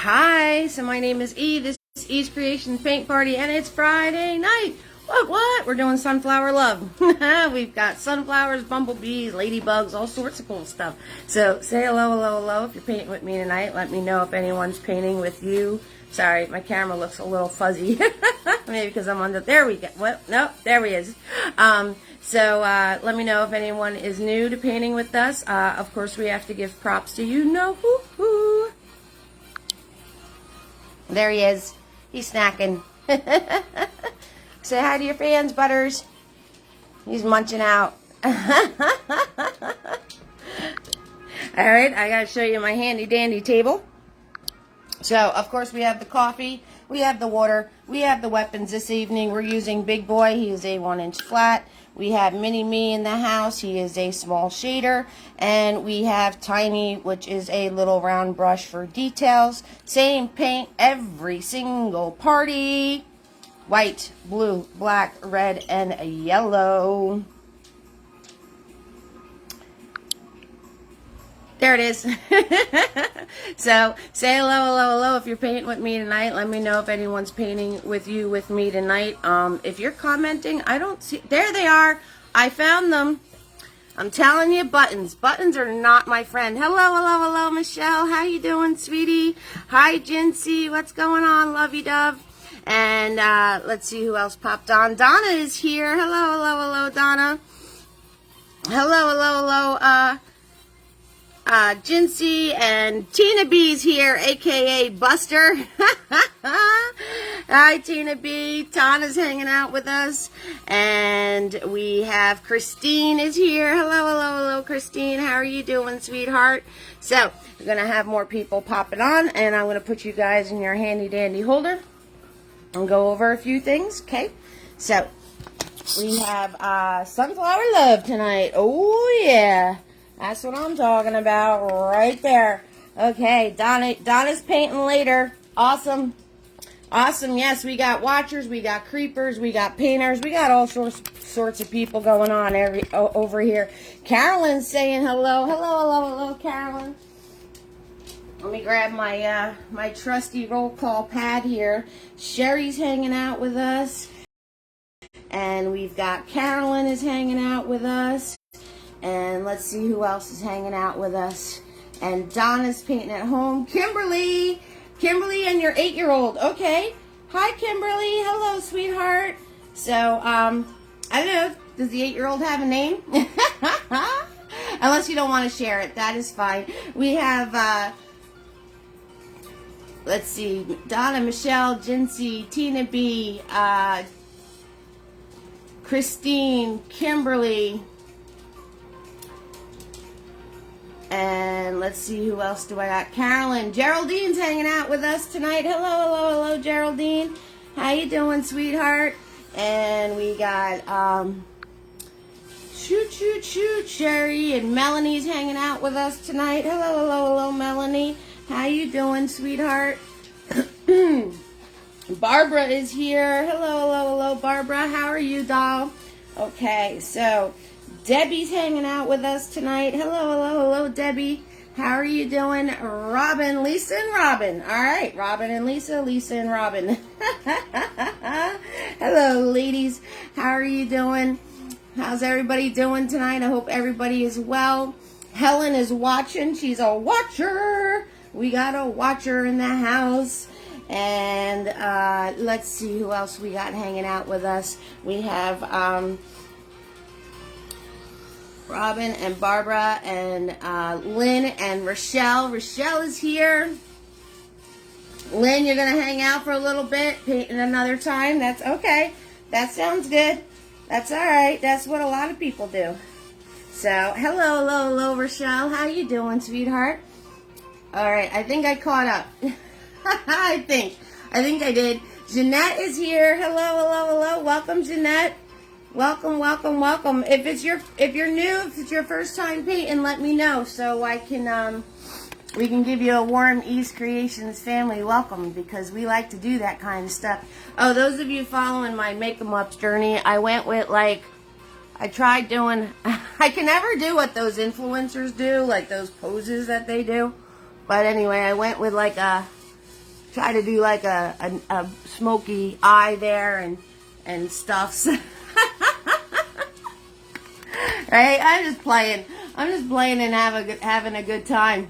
Hi, so my name is E. This is E's Creations Paint Party, and it's Friday night. What? We're doing sunflower love. We've got sunflowers, bumble bees, ladybugs, all sorts of cool stuff. So say hello if you're painting with me tonight. Let me know if anyone's painting with you. Sorry, my camera looks a little fuzzy. Maybe because I'm under. There we go. Well, no, there he is. So let me know if anyone is new to painting with us. Of course, we have to give props to you know who. There he is. He's snacking. Say hi to your fans, Butters. He's munching out. Alright, I gotta show you my handy dandy table. So, of course, we have the coffee, we have the water, we have the weapons this evening. We're using Big Boy. He is a 1-inch flat. We have Mini Me in the house. He is a small shader. And we have Tiny, which is a little round brush for details. Same paint every single party. White, blue, black, red, and yellow. There it is. So, say hello if you're painting with me tonight. Let me know if anyone's painting with me tonight. If you're commenting, I don't see... There they are. I found them. I'm telling you, buttons. Buttons are not my friend. Hello, Michelle. How you doing, sweetie? Hi, Jinsey. What's going on, lovey dove? And let's see who else popped on. Donna is here. Hello, Donna. Hello, Jinsey, and Tina B's here, aka Buster. Hi, Tina B. Tana's hanging out with us. And we have Christine is here. Hello, Christine. How are you doing, sweetheart? So, we're going to have more people popping on, and I'm going to put you guys in your handy dandy holder and go over a few things, okay? So, we have Sunflower Love tonight. Oh, yeah. That's what I'm talking about right there. Okay, Donna's painting later. Awesome. Yes, we got watchers, we got creepers, we got painters, we got all sorts of people going on over here. Carolyn's saying hello. Hello, Carolyn. Let me grab my my trusty roll call pad here. Sherry's hanging out with us. And we've got Carolyn is hanging out with us. And let's see who else is hanging out with us. And Donna's painting at home. Kimberly and your 8-year-old. Okay. Hi, Kimberly. Hello, sweetheart. So, I don't know. Does the 8-year-old have a name? Unless you don't want to share it. That is fine. We have, let's see. Donna, Michelle, Jinsey, Tina B, Christine, Kimberly. And let's see, who else do I got? Carolyn. Geraldine's hanging out with us tonight. Hello, Geraldine. How you doing, sweetheart? And we got, shoot, Sherry and Melanie's hanging out with us tonight. Hello, Melanie. How you doing, sweetheart? Barbara is here. Hello, Barbara. How are you, doll? Okay, so... Debbie's hanging out with us tonight. Hello, Debbie. How are you doing? Robin, Lisa, and Robin. All right, Robin and Lisa, Lisa and Robin. Hello, ladies. How are you doing? How's everybody doing tonight? I hope everybody is well. Helen is watching. She's a watcher. We got a watcher in the house. And let's see who else we got hanging out with us. We have... Robin and Barbara and Lynn and Rochelle. Rochelle is here. Lynn, you're going to hang out for a little bit, painting another time. That's okay. That sounds good. That's all right. That's what a lot of people do. So, hello, Rochelle. How you doing, sweetheart? All right. I think I caught up. I think I did. Jeanette is here. Hello. Welcome, Jeanette. Welcome. If you're new, if it's your first time painting, let me know so I can we can give you a warm E's Creations family welcome, because we like to do that kind of stuff. Oh, those of you following my make-em-ups journey, I went with I tried doing, I can never do what those influencers do, like those poses that they do. But anyway, I went with like a try to do like a smoky eye there and stuff. Right? I'm just playing and having a good time.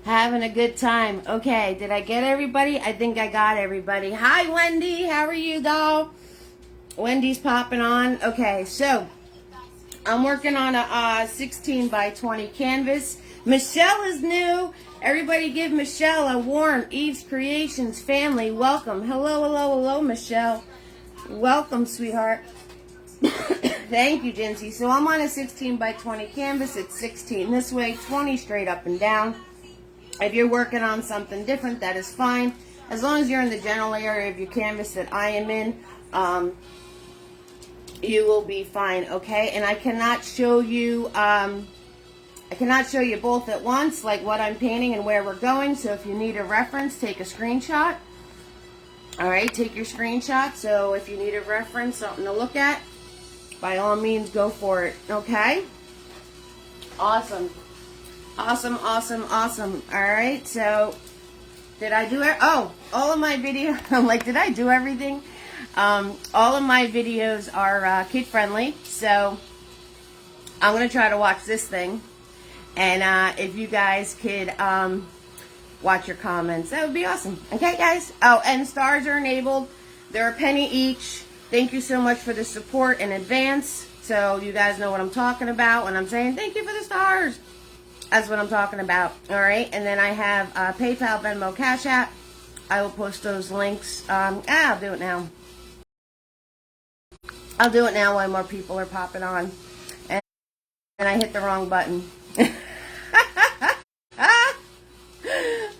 Having a good time. Okay, did I get everybody? I think I got everybody. Hi, Wendy. How are you, doll? Wendy's popping on. Okay, so I'm working on a 16 by 20 canvas. Michelle is new. Everybody give Michelle a warm Eve's Creations family welcome. Hello, hello, hello, Michelle. Welcome, sweetheart. Thank you, Jinsey. So I'm on a 16 by 20 canvas. It's 16 this way, 20 straight up and down. If you're working on something different, that is fine. As long as you're in the general area of your canvas that I am in, you will be fine, okay? And I cannot show you both at once, like what I'm painting and where we're going. So if you need a reference, take a screenshot. All right, take your screenshot. So if you need a reference, something to look at, by all means, go for it, okay? Awesome. Awesome, awesome, awesome. All right, so did I do it? Oh, all of my videos, I'm like, did I do everything? All of my videos are kid-friendly, so I'm going to try to watch this thing. And if you guys could watch your comments, that would be awesome. Okay, guys? Oh, and stars are enabled. They're a penny each. Thank you so much for the support in advance. So you guys know what I'm talking about when I'm saying thank you for the stars. That's what I'm talking about. All right, and then I have PayPal, Venmo, Cash App. I will post those links. I'll do it now. I'll do it now while more people are popping on. And I hit the wrong button.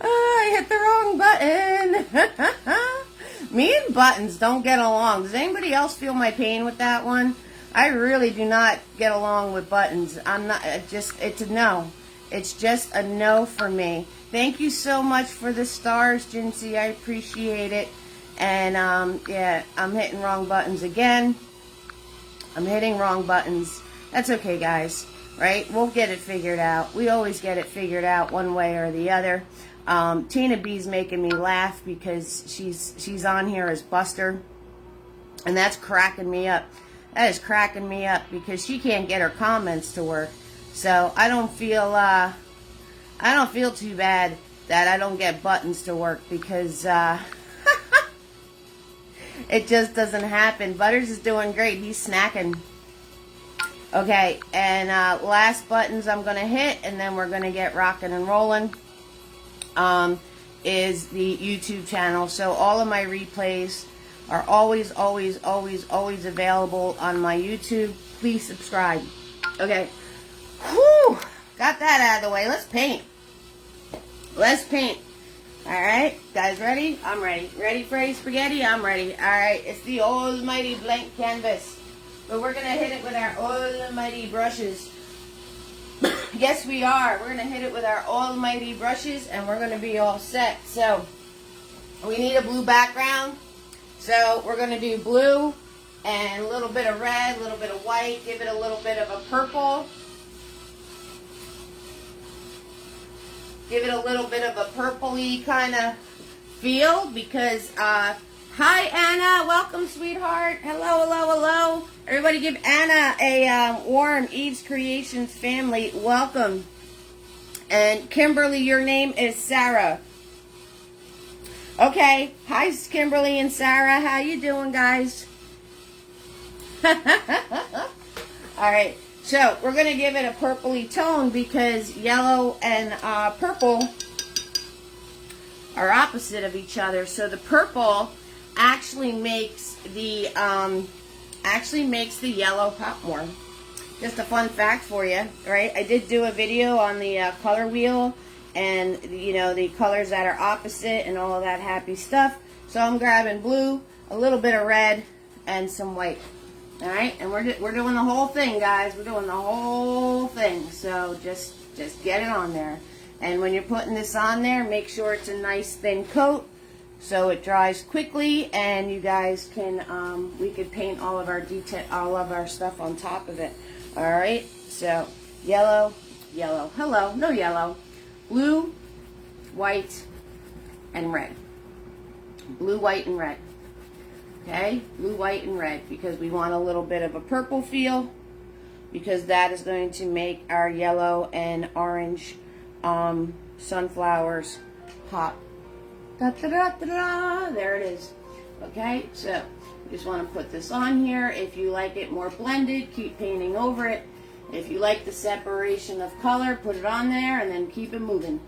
I hit the wrong button. Me and buttons don't get along. Does anybody else feel my pain with that one? I really do not get along with buttons. It's a no. It's just a no for me. Thank you so much for the stars, Jinsey. I appreciate it. And yeah, I'm hitting wrong buttons again. I'm hitting wrong buttons. That's okay, guys. Right? We'll get it figured out. We always get it figured out one way or the other. Tina B's making me laugh because she's on here as Buster. And that's cracking me up. That is cracking me up because she can't get her comments to work. So I don't feel too bad that I don't get buttons to work because it just doesn't happen. Butters is doing great. He's snacking. Okay, and last buttons I'm going to hit, and then we're going to get rocking and rolling, is the YouTube channel. So all of my replays are always, always, always, always available on my YouTube. Please subscribe. Okay. Whew. Got that out of the way. Let's paint. Let's paint. Alright, guys ready? I'm ready. Ready for a spaghetti? I'm ready. Alright, it's the almighty blank canvas. But we're going to hit it with our almighty brushes. Yes, we are. We're going to hit it with our almighty brushes, and we're going to be all set. So, we need a blue background. So, we're going to do blue and a little bit of red, a little bit of white. Give it a little bit of a purple. Give it a little bit of a purpley kind of feel because, hi Anna, welcome sweetheart. Hello, hello, hello. Everybody give Anna a warm Eve's Creations family welcome. And Kimberly, your name is Sarah. Okay, hi Kimberly and Sarah. How you doing, guys? Alright. So, we're going to give it a purpley tone because yellow and purple are opposite of each other. So, the purple actually makes the yellow pop more. Just a fun fact for you, right? I did do a video on the color wheel and, you know, the colors that are opposite and all of that happy stuff. So, I'm grabbing blue, a little bit of red, and some white. Alright, and we're doing the whole thing, guys. We're doing the whole thing. So just get it on there. And when you're putting this on there, make sure it's a nice thin coat so it dries quickly and you guys can we could paint all of our stuff on top of it. Alright, so yellow, yellow. Hello, no yellow. blue, white, and red. Blue, white, and red. Okay, blue, white, and red, because we want a little bit of a purple feel, because that is going to make our yellow and orange sunflowers pop. Da, da, da, da, da. There it is. Okay, so you just want to put this on here. If you like it more blended, keep painting over it. If you like the separation of color, put it on there and then keep it moving.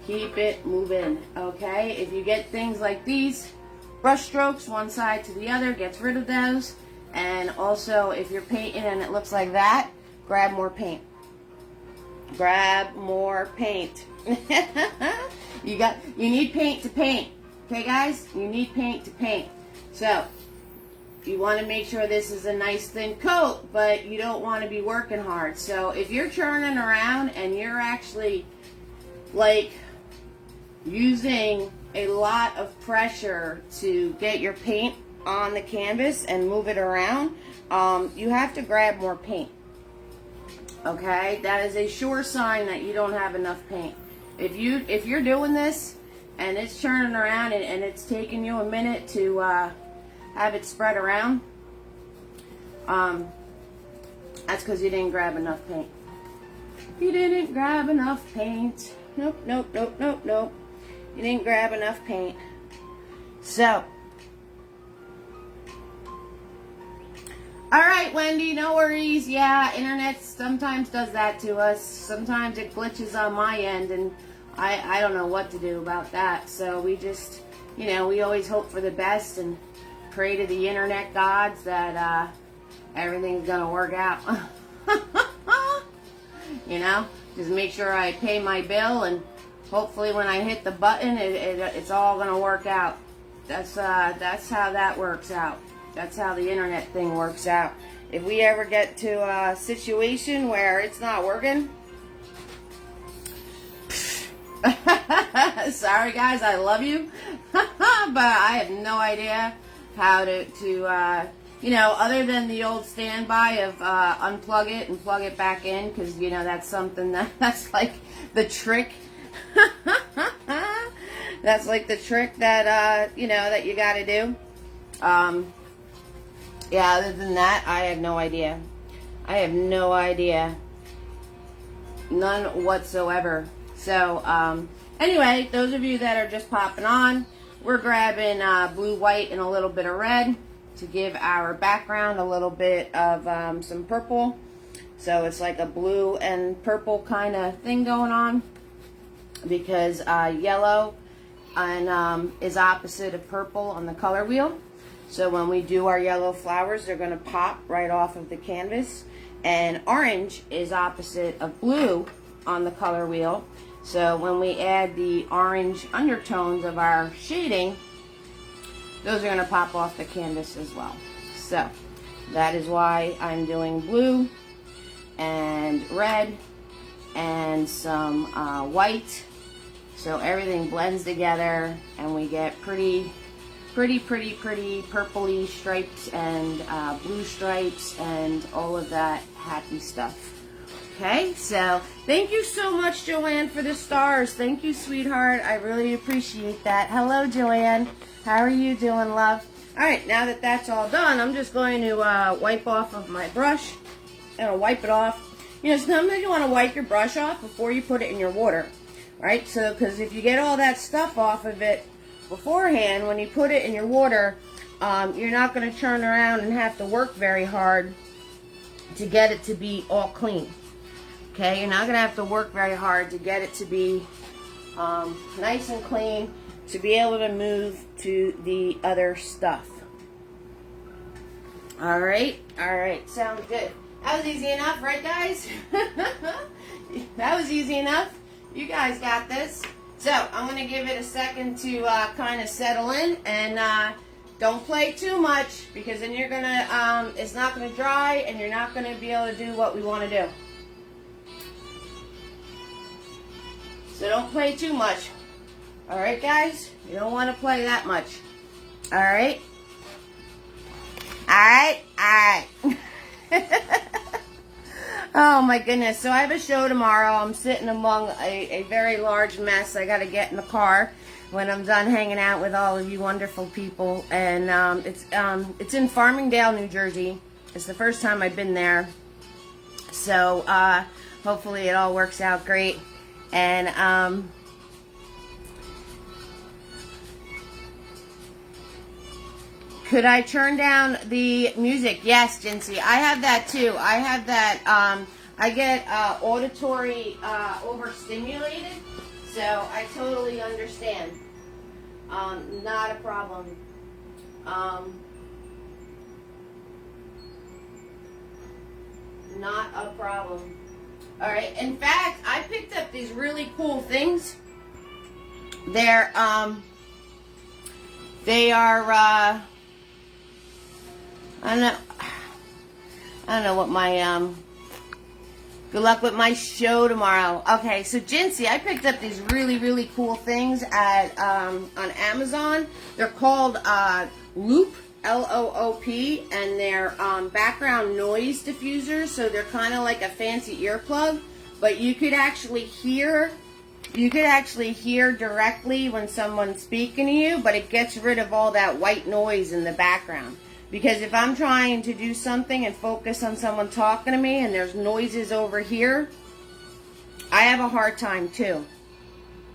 Keep it moving, okay? If you get things like these, brush strokes one side to the other, gets rid of those. And also, if you're painting and it looks like that, grab more paint. Grab more paint. You need paint to paint. Okay, guys? You need paint to paint. So, you want to make sure this is a nice thin coat, but you don't want to be working hard. So, if you're churning around and you're actually, like, using a lot of pressure to get your paint on the canvas and move it around, you have to grab more paint. Okay, that is a sure sign that you don't have enough paint. If you're doing this and it's churning around and it's taking you a minute to have it spread around, that's because you didn't grab enough paint. You didn't grab enough paint. Nope, nope, nope, nope, nope. You didn't grab enough paint. So, all right, Wendy, no worries. Yeah, internet sometimes does that to us. Sometimes it glitches on my end, and I don't know what to do about that. So we just, we always hope for the best and pray to the internet gods that everything's going to work out. Just make sure I pay my bill, and hopefully when I hit the button, it's all going to work out. That's how that works out. That's how the internet thing works out. If we ever get to a situation where it's not working, sorry guys, I love you, but I have no idea how to other than the old standby of unplug it and plug it back in, because that's something that's like the trick. That's like the trick that that you got to do. Yeah, other than that, I have no idea. I have no idea. None whatsoever. So, anyway, those of you that are just popping on, we're grabbing blue, white, and a little bit of red to give our background a little bit of some purple. So it's like a blue and purple kind of thing going on, because yellow and is opposite of purple on the color wheel. So when we do our yellow flowers, they're going to pop right off of the canvas. And orange is opposite of blue on the color wheel. So when we add the orange undertones of our shading, those are going to pop off the canvas as well. So that is why I'm doing blue and red and some white. So everything blends together and we get pretty purpley stripes and blue stripes and all of that happy stuff. Okay, so thank you so much, Joanne, for the stars. Thank you, sweetheart. I really appreciate that. Hello, Joanne. How are you doing, love? All right, now that that's all done, I'm just going to wipe off of my brush. And wipe it off. Sometimes you want to wipe your brush off before you put it in your water, right? So, because if you get all that stuff off of it beforehand, when you put it in your water, you're not going to turn around and have to work very hard to get it to be all clean. Okay, you're not going to have to work very hard to get it to be nice and clean, to be able to move to the other stuff. All right, sounds good. That was easy enough, right, guys? That was easy enough. You guys got this. So I'm going to give it a second to kind of settle in, and don't play too much, because then you're going to, it's not going to dry, and you're not going to be able to do what we want to do. So don't play too much. All right, guys? You don't want to play that much. All right? All right? All right. Oh my goodness. So I have a show tomorrow. I'm sitting among a very large mess. I got to get in the car when I'm done hanging out with all of you wonderful people. And it's in Farmingdale, New Jersey. It's the first time I've been there. So hopefully it all works out great. And could I turn down the music? Yes, Jinsey. I have that too. I have that. I get auditory overstimulated, so I totally understand. Not a problem. Not a problem. All right. In fact, I picked up these really cool things. They are. I don't know what my, good luck with my show tomorrow. Okay, so Jinsey, I picked up these really, really cool things at, on Amazon. They're called, Loop, L-O-O-P, and they're, background noise diffusers, so they're kind of like a fancy earplug, but you could actually hear directly when someone's speaking to you, but it gets rid of all that white noise in the background. Because if I'm trying to do something and focus on someone talking to me and there's noises over here, I have a hard time too.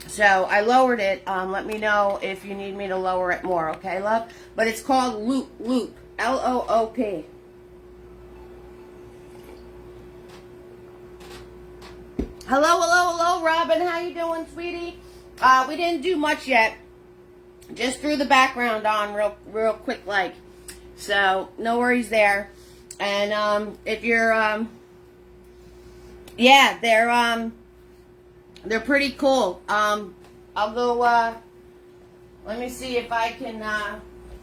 So I lowered it. Let me know if you need me to lower it more, okay, love? But it's called Loop, L-O-O-P. Hello, Robin. How you doing, sweetie? We didn't do much yet. Just threw the background on real quick like. So, no worries there. And, if you're, yeah, they're pretty cool. I'll go, let me see if I can,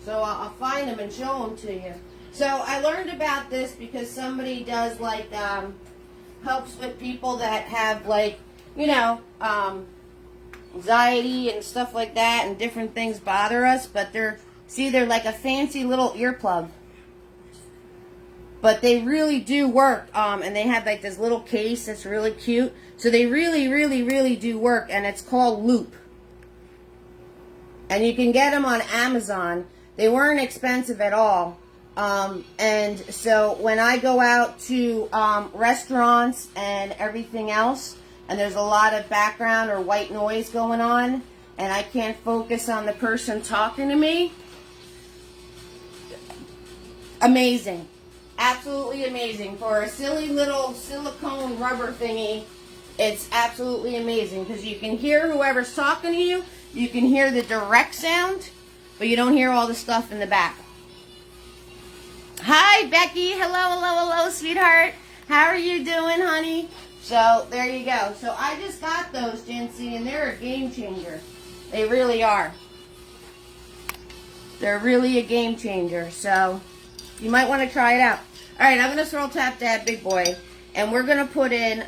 so I'll find them and show them to you. So, I learned about this because somebody does, like, helps with people that have, like, you know, anxiety and stuff like that, and different things bother us, but they're like a fancy little earplug. But they really do work. And they have like this little case that's really cute. So they really, really, really do work. And it's called Loop. And you can get them on Amazon. They weren't expensive at all. And so when I go out to restaurants and everything else, and there's a lot of background or white noise going on, and I can't focus on the person talking to me, amazing. Absolutely amazing. For a silly little silicone rubber thingy, it's absolutely amazing. Because you can hear whoever's talking to you. You can hear the direct sound. But you don't hear all the stuff in the back. Hi, Becky. Hello, sweetheart. How are you doing, honey? So, there you go. So, I just got those, Jinsey, and they're a game changer. They really are. They're really a game changer. So, you might want to try it out. All right, I'm going to scroll tap that big boy. And we're going to put in,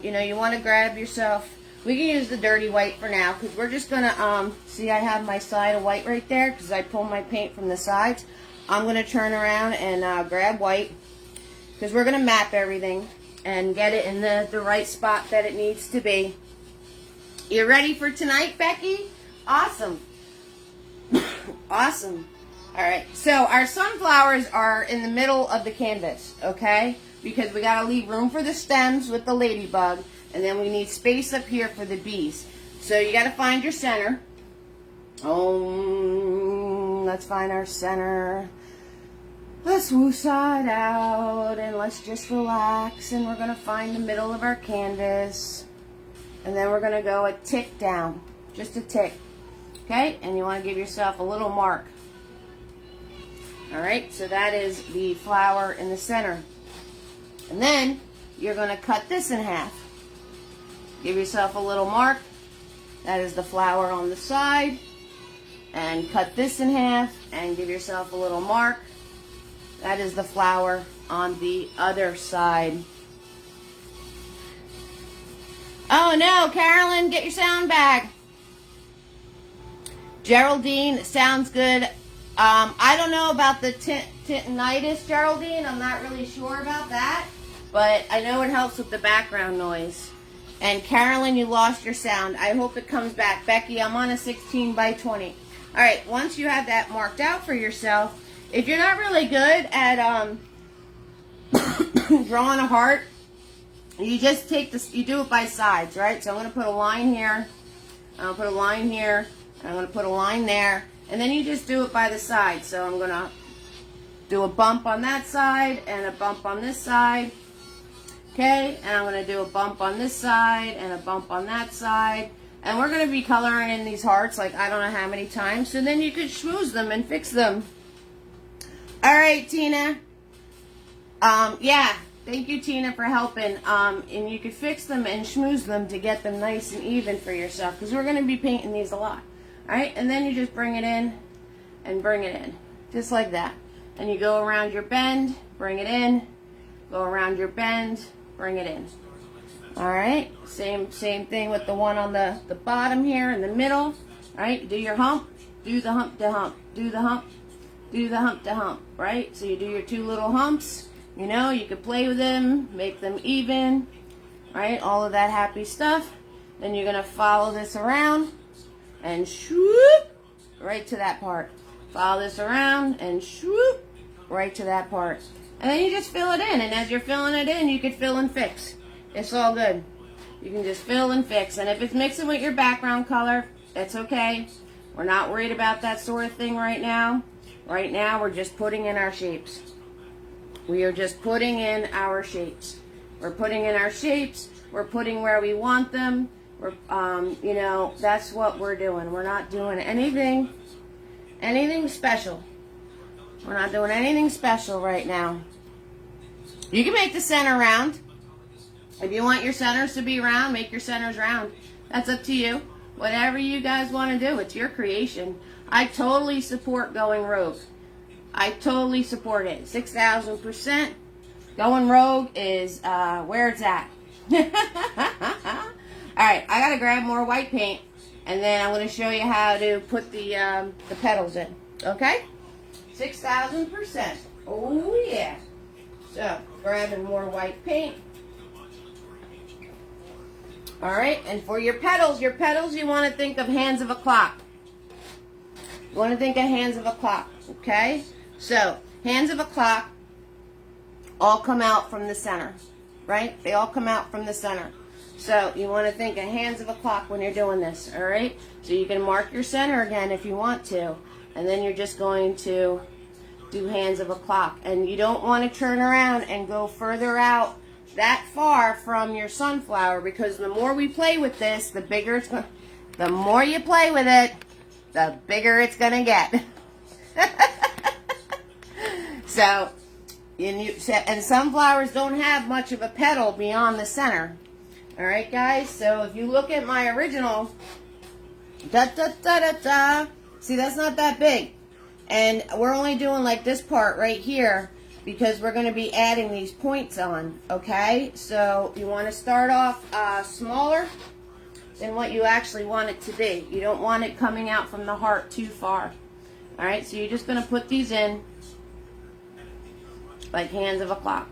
you know, you want to grab yourself. We can use the dirty white for now. Because we're just going to, see I have my side of white right there. Because I pulled my paint from the sides. I'm going to turn around and grab white. Because we're going to map everything. And get it in the right spot that it needs to be. You ready for tonight, Becky? Awesome. Awesome. Alright, so our sunflowers are in the middle of the canvas, okay? Because we got to leave room for the stems with the ladybug, and then we need space up here for the bees. So you got to find your center. Let's find our center. Let's woosah it out, and let's just relax, and we're going to find the middle of our canvas. And then we're going to go a tick down, just a tick, okay? And you want to give yourself a little mark. Alright, so that is the flower in the center. And then you're going to cut this in half. Give yourself a little mark. That is the flower on the side. And cut this in half and give yourself a little mark. That is the flower on the other side. Oh no, Carolyn, get your sound bag. Geraldine, sounds good. I don't know about the tinnitus, Geraldine. I'm not really sure about that. but I know it helps with the background noise. And Carolyn, you lost your sound. I hope it comes back. Becky, I'm on a 16 by 20. All right, once you have that marked out for yourself, if you're not really good at drawing a heart, you just take this, you do it by sides, right? So I'm going to put a line here, I'm going to put a line here, and I'm going to put a line there, and then you just do it by the side. So I'm going to do a bump on that side and a bump on this side, okay? And I'm going to do a bump on this side and a bump on that side. And we're going to be coloring in these hearts like I don't know how many times, so then you could schmooze them and fix them. All right, Tina. Yeah. Thank you, Tina, for helping. And you could fix them and schmooze them to get them nice and even for yourself, because we're going to be painting these a lot. All right, and then you just bring it in and bring it in, just like that. And you go around your bend, bring it in, go around your bend, bring it in. All right, same thing with the one on the bottom here in the middle. All right, do your hump, do the hump to hump, do the hump, do the hump to hump, right? So you do your two little humps. You know, you could play with them, make them even, right? All of that happy stuff. Then you're going to follow this around and swoop right to that part. Follow this around and swoop right to that part. And then you just fill it in. And as you're filling it in, you could fill and fix. It's all good. You can just fill and fix. And if it's mixing with your background color, that's okay. We're not worried about that sort of thing right now. Right now, we're just putting in our shapes. We are just putting in our shapes. We're putting in our shapes. We're putting where we want them. We're, you know, that's what we're doing. We're not doing anything special. We're not doing anything special right now. You can make the center round. If you want your centers to be round, make your centers round. That's up to you. Whatever you guys want to do, it's your creation. I totally support going rogue. I totally support it. 6,000%. Going rogue is where it's at. Alright, I gotta grab more white paint, and then I'm gonna show you how to put the petals in. Okay? 6,000%. Oh yeah. So, grabbing more white paint. Alright, and for your petals you want to think of hands of a clock. You want to think of hands of a clock, okay? So, hands of a clock all come out from the center, right? They all come out from the center. So, you want to think of hands of a clock when you're doing this, all right? So, you can mark your center again if you want to. And then you're just going to do hands of a clock. And you don't want to turn around and go further out that far from your sunflower, because the more we play with this, the bigger it's going to... The more you play with it, the bigger it's going to get. So, and sunflowers don't have much of a petal beyond the center. Alright, guys? So, if you look at my original, see, that's not that big. And we're only doing like this part right here because we're going to be adding these points on. Okay? So, you want to start off smaller than what you actually want it to be. You don't want it coming out from the heart too far. Alright, so you're just going to put these in like hands of a clock.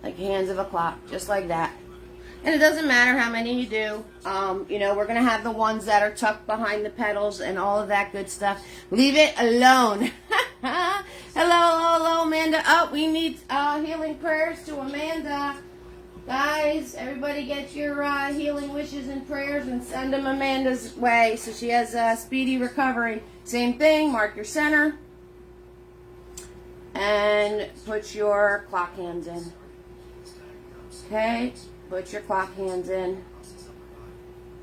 Like hands of a clock, just like that. And it doesn't matter how many you do. You know, we're going to have the ones that are tucked behind the petals and all of that good stuff. Leave it alone. Hello, Amanda. Oh, we need healing prayers to Amanda. Guys, everybody get your healing wishes and prayers and send them Amanda's way so she has a speedy recovery. Same thing, mark your center. And put your clock hands in. Okay, put your clock hands in.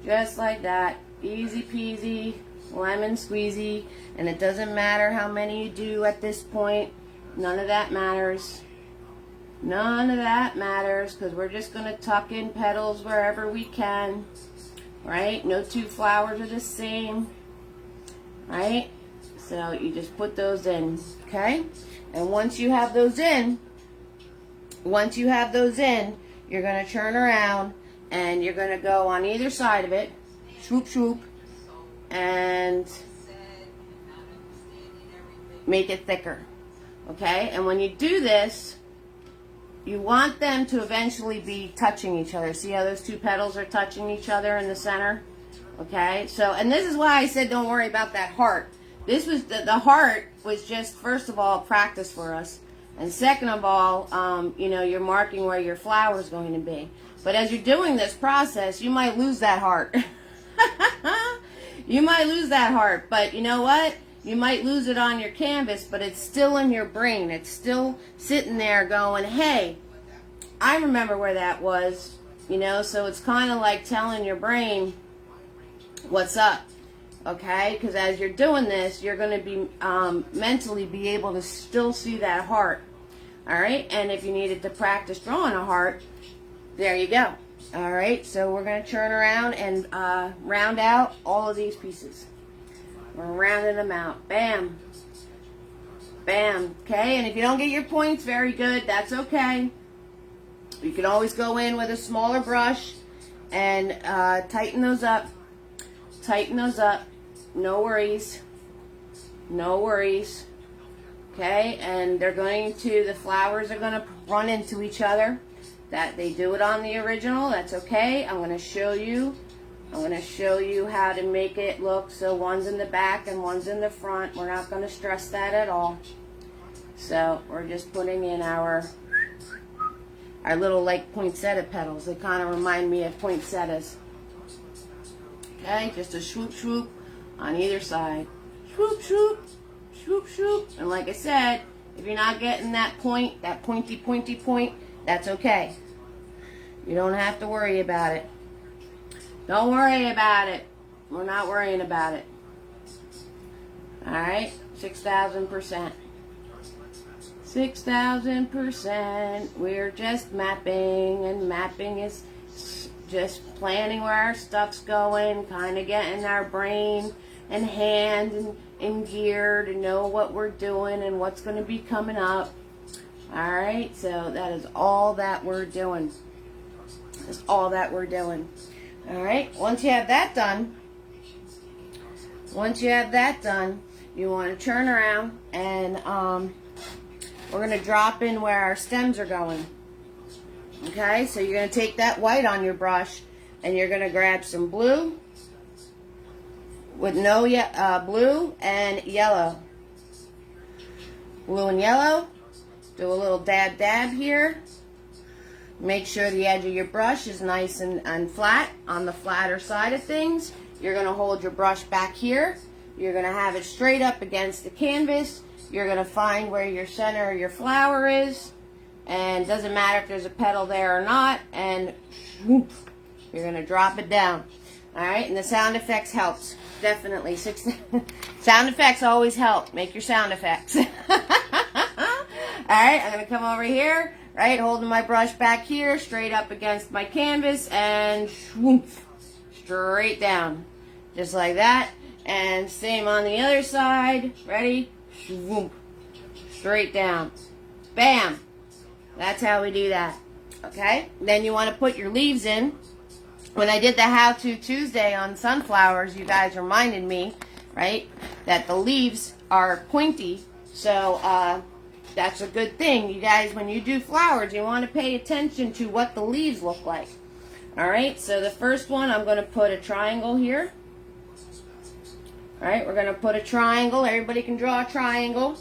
Just like that. Easy peasy, lemon squeezy. And it doesn't matter how many you do at this point. None of that matters. None of that matters, because we're just going to tuck in petals wherever we can. Right? No two flowers are the same. Right? So you just put those in. Okay? And once you have those in, you're going to turn around and you're going to go on either side of it, swoop, swoop, and make it thicker. Okay? And when you do this, you want them to eventually be touching each other. See how those two petals are touching each other in the center? Okay, so, and this is why I said don't worry about that heart. This was, the heart was just, first of all, practice for us. And second of all, you know, you're marking where your flower is going to be. But as you're doing this process, you might lose that heart. You might lose that heart, but you know what? You might lose it on your canvas, but it's still in your brain. It's still sitting there going, hey, I remember where that was, you know, so it's kind of like telling your brain what's up, okay? Because as you're doing this, you're going to be mentally be able to still see that heart, all right? And if you needed to practice drawing a heart, there you go. All right, so we're going to turn around and round out all of these pieces. We're rounding them out. Bam. Bam. Okay, and if you don't get your points very good, that's okay. You can always go in with a smaller brush and tighten those up. Tighten those up. No worries. No worries. Okay, and they're going to, the flowers are going to run into each other. That they do it on the original, that's okay. I'm going to show you. I'm going to show you how to make it look so one's in the back and one's in the front. We're not going to stress that at all. So we're just putting in our little like poinsettia petals. They kind of remind me of poinsettias. Okay, just a swoop swoop on either side. Swoop swoop, swoop swoop. And like I said, if you're not getting that point, that pointy point, that's okay. You don't have to worry about it. Don't worry about it. We're not worrying about it. Alright? 6,000%. 6,000%. We're just mapping, and mapping is just planning where our stuff's going, kind of getting our brain and hand in gear to know what we're doing and what's going to be coming up. Alright, so that is all that we're doing. That's all that we're doing. Alright, once you have that done, you want to turn around and we're going to drop in where our stems are going. Okay, so you're going to take that white on your brush and you're going to grab some blue with no blue and yellow. Blue and yellow. Do a little dab here. Make sure the edge of your brush is nice and flat on the flatter side of things. You're going to hold your brush back here. You're going to have it straight up against the canvas. You're going to find where your center of your flower is. And it doesn't matter if there's a petal there or not. And whoop, you're going to drop it down. Alright, and the sound effects helps. Definitely. Sound effects always help. Make your sound effects. Alright, I'm going to come over here, right, holding my brush back here, straight up against my canvas, and swoop, straight down. Just like that. And same on the other side. Ready? Swoop, straight down. Bam! That's how we do that. Okay? Then you want to put your leaves in. When I did the How To Tuesday on sunflowers, you guys reminded me, right, that the leaves are pointy. So, that's a good thing. You guys, when you do flowers, you want to pay attention to what the leaves look like. Alright, so the first one, I'm going to put a triangle here. Alright, we're going to put a triangle. Everybody can draw a triangle.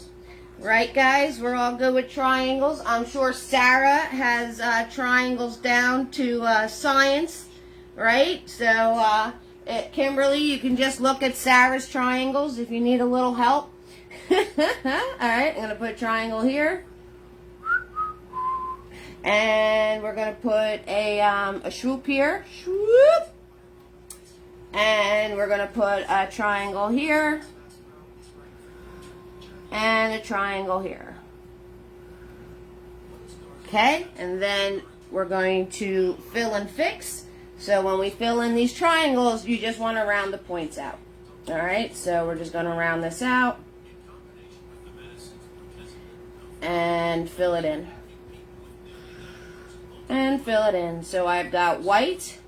Right, guys? We're all good with triangles. I'm sure Sarah has triangles down to science. Right? So, Kimberly, you can just look at Sarah's triangles if you need a little help. Alright, I'm going to put a triangle here. And we're going to put a swoop here. Swoop. And we're going to put a triangle here. And a triangle here. Okay, and then we're going to fill and fix. So when we fill in these triangles, you just want to round the points out. Alright, so we're just going to round this out. And fill it in. And fill it in. So I've got white,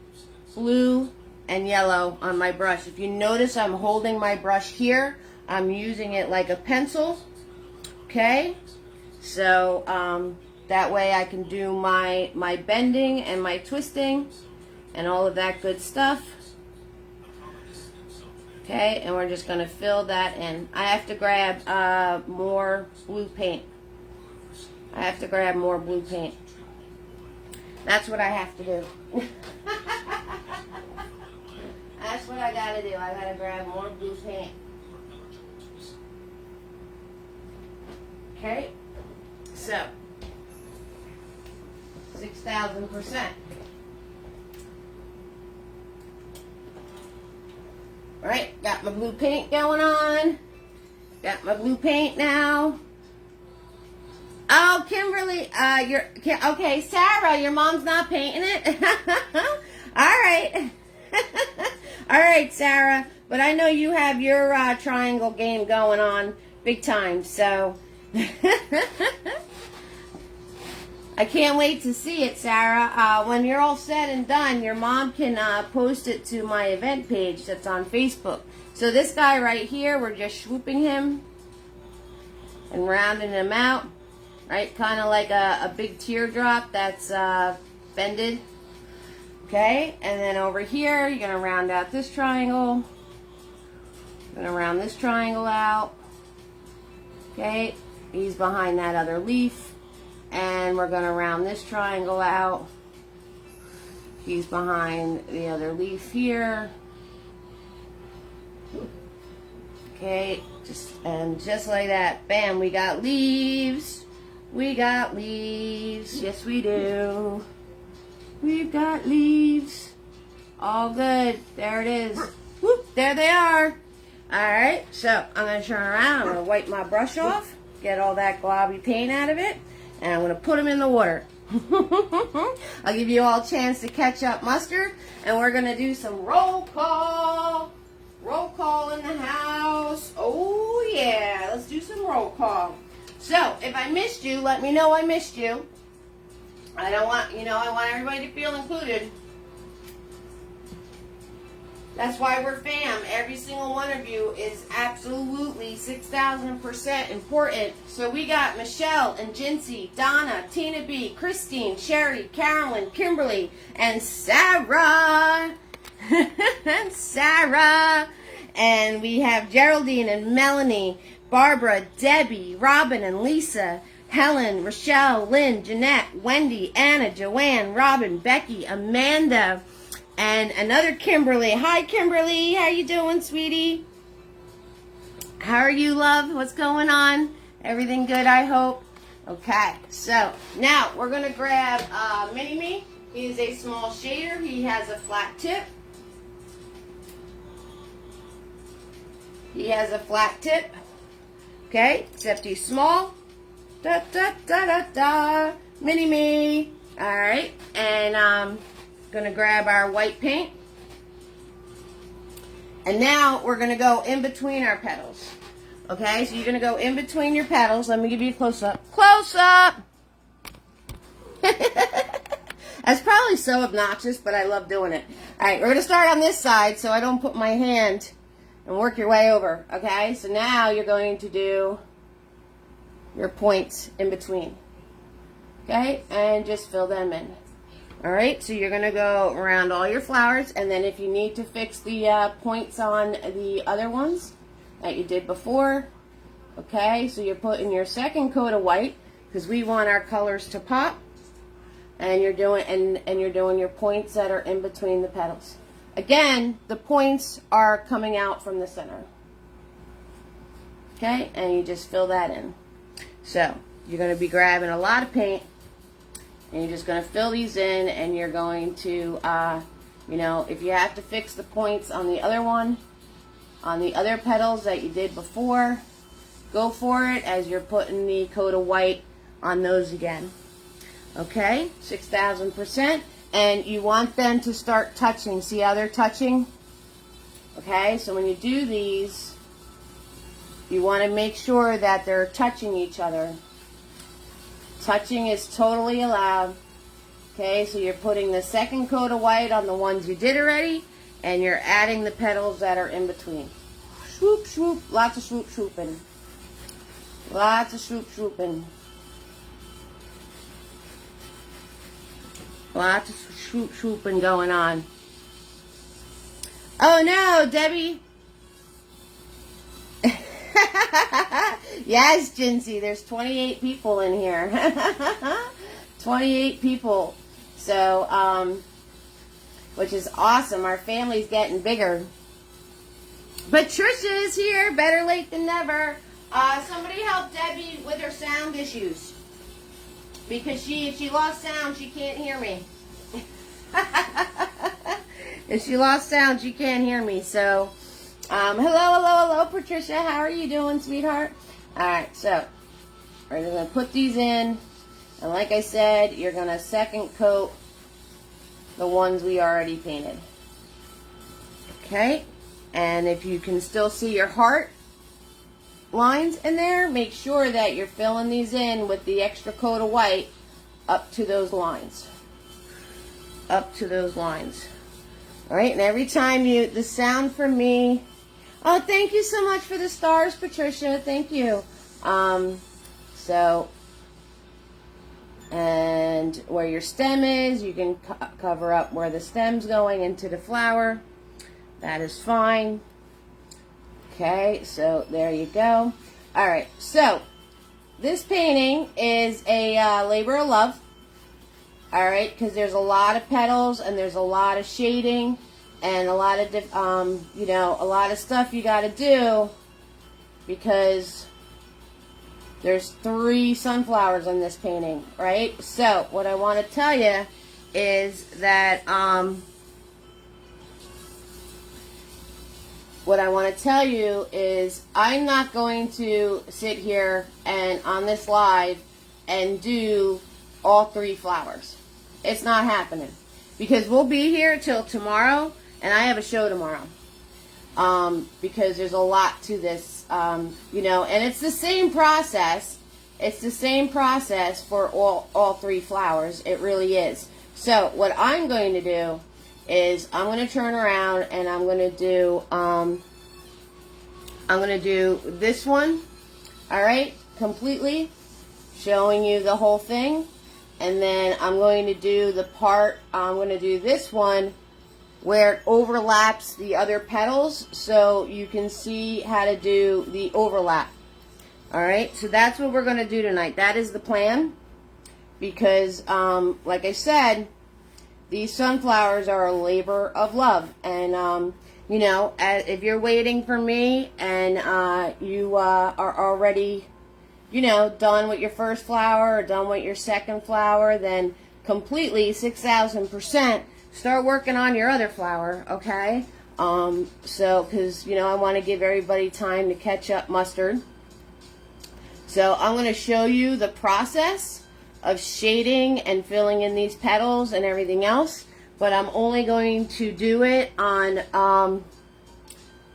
blue, and yellow on my brush. If you notice, I'm holding my brush here. I'm using it like a pencil. Okay? So, That way I can do my bending and my twisting and all of that good stuff. Okay, and we're just going to fill that in. I have to grab more blue paint. That's what I have to do. That's what I got to do. I got to grab more blue paint. Okay, so 6,000%. All right, got my blue paint going on. Got my blue paint now. Oh, Kimberly, okay, Sarah, your mom's not painting it. All right. All right, Sarah, but I know you have your triangle game going on big time, so I can't wait to see it, Sarah. When you're all said and done, your mom can post it to my event page that's on Facebook. So this guy right here, we're just swooping him and rounding him out, right? Kind of like a big teardrop that's bended. Okay, and then over here, you're going to round out this triangle. You're going to round this triangle out. Okay, he's behind that other leaf. And we're going to round this triangle out. He's behind the other leaf here. Okay, just like that. Bam, we got leaves. We got leaves. Yes, we do. We've got leaves. All good. There it is. Whoop, there they are. Alright, so I'm going to turn around. I'm going to wipe my brush off. Get all that globby paint out of it. And I'm going to put them in the water. I'll give you all a chance to catch up mustard. And we're going to do some roll call. Roll call in the house. Oh, yeah. Let's do some roll call. So, if I missed you, let me know I missed you. I don't want, I want everybody to feel included. That's why we're fam. Every single one of you is absolutely 6,000% important. So we got Michelle and Jinsey, Donna, Tina B, Christine, Sherry, Carolyn, Kimberly, and Sarah. And Sarah. And we have Geraldine and Melanie, Barbara, Debbie, Robin, and Lisa, Helen, Rochelle, Lynn, Jeanette, Wendy, Anna, Joanne, Robin, Becky, Amanda, and another Kimberly. Hi, Kimberly. How you doing, sweetie? How are you, love? What's going on? Everything good, I hope? Okay, so now we're going to grab Mini-Me. He is a small shader. He has a flat tip. Okay, except he's small. Da, da, da, da, da. Mini-Me. All right, and gonna grab our white paint, and now we're gonna go in between our petals. Okay, so you're gonna go in between your petals. Let me give you a close-up. That's probably so obnoxious, but I love doing it. All right, we're gonna start on this side so I don't put my hand and work your way over. Okay, so now you're going to do your points in between. Okay, and just fill them in. Alright, so you're going to go around all your flowers, and then if you need to fix the points on the other ones that you did before, okay, so you're putting your second coat of white, because we want our colors to pop, and you're doing and you're doing your points that are in between the petals. Again, the points are coming out from the center. Okay, and you just fill that in. So, you're going to be grabbing a lot of paint, and you're just going to fill these in, and you're going to, if you have to fix the points on the other one, on the other petals that you did before, go for it as you're putting the coat of white on those again. Okay, 6,000%. And you want them to start touching. See how they're touching? Okay, so when you do these, you want to make sure that they're touching each other. Touching is totally allowed. Okay, so you're putting the second coat of white on the ones you did already, and you're adding the petals that are in between. Swoop, swoop. Lots of swoop, swooping. Lots of swoop, swooping. Lots of swooping going on. Oh no, Debbie. Yes, Jinsey, there's 28 people in here. 28 people. So, which is awesome. Our family's getting bigger. Patricia is here. Better late than never. Somebody help Debbie with her sound issues. Because if she lost sound, she can't hear me. If she lost sound, she can't hear me. So, hello, Patricia. How are you doing, sweetheart? Alright, so, we're going to put these in. And like I said, you're going to second coat the ones we already painted. Okay? And if you can still see your heart lines in there, make sure that you're filling these in with the extra coat of white up to those lines. Up to those lines. Alright, and every time the sound from me... Oh, thank you so much for the stars, Patricia. Thank you. And where your stem is, you can cover up where the stem's going into the flower. That is fine. Okay, so there you go. Alright, so this painting is a labor of love. Alright, because there's a lot of petals and there's a lot of shading and a lot of, a lot of stuff you got to do because there's 3 sunflowers in this painting, right? So what I want to tell you is that, I'm not going to sit here and on this live and do all 3 flowers. It's not happening. Because we'll be here till tomorrow, and I have a show tomorrow. Because there's a lot to this, and it's the same process. It's the same process for all 3 flowers. It really is. So what I'm going to do is I'm going to turn around and I'm going to do this one, all right, completely, showing you the whole thing. And then I'm going to do I'm going to do this one where it overlaps the other petals so you can see how to do the overlap. Alright, so that's what we're going to do tonight. That is the plan. Because, like I said, these sunflowers are a labor of love. And, if you're waiting for me and you are already... done with your first flower or done with your second flower, then completely 6,000% start working on your other flower, okay? Because, I want to give everybody time to catch up mustard. So I'm going to show you the process of shading and filling in these petals and everything else, but I'm only going to do it on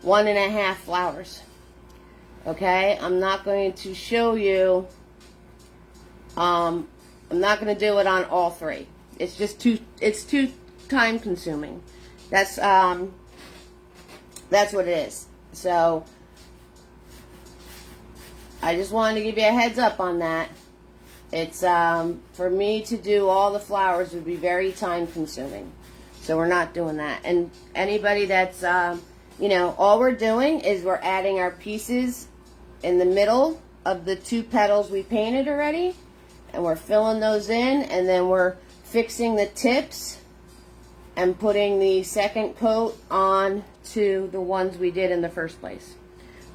1.5 flowers. Okay, I'm not going to show you, I'm not going to do it on all 3. It's just it's too time consuming. That's what it is. So, I just wanted to give you a heads up on that. It's, for me to do all the flowers would be very time consuming. So we're not doing that. And anybody that's, all we're doing is we're adding our pieces in the middle of the 2 petals we painted already, and we're filling those in, and then we're fixing the tips and putting the second coat on to the ones we did in the first place.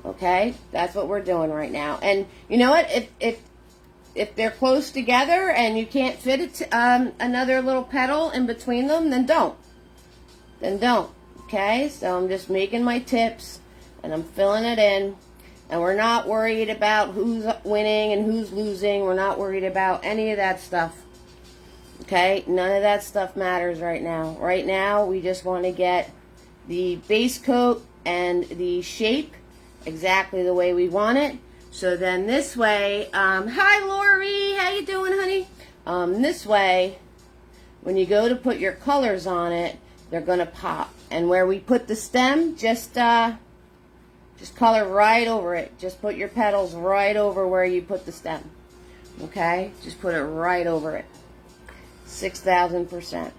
Okay, that's what we're doing right now. And you know what, if they're close together and you can't fit another little petal in between them, then don't. Okay, so I'm just making my tips and I'm filling it in. And we're not worried about who's winning and who's losing. We're not worried about any of that stuff. Okay? None of that stuff matters right now. Right now, we just want to get the base coat and the shape exactly the way we want it. So then this way, hi Lori, how you doing, honey? This way, when you go to put your colors on it, they're going to pop. And where we put the stem, just color right over it. Just put your petals right over where you put the stem. Okay? Just put it right over it. 6,000%.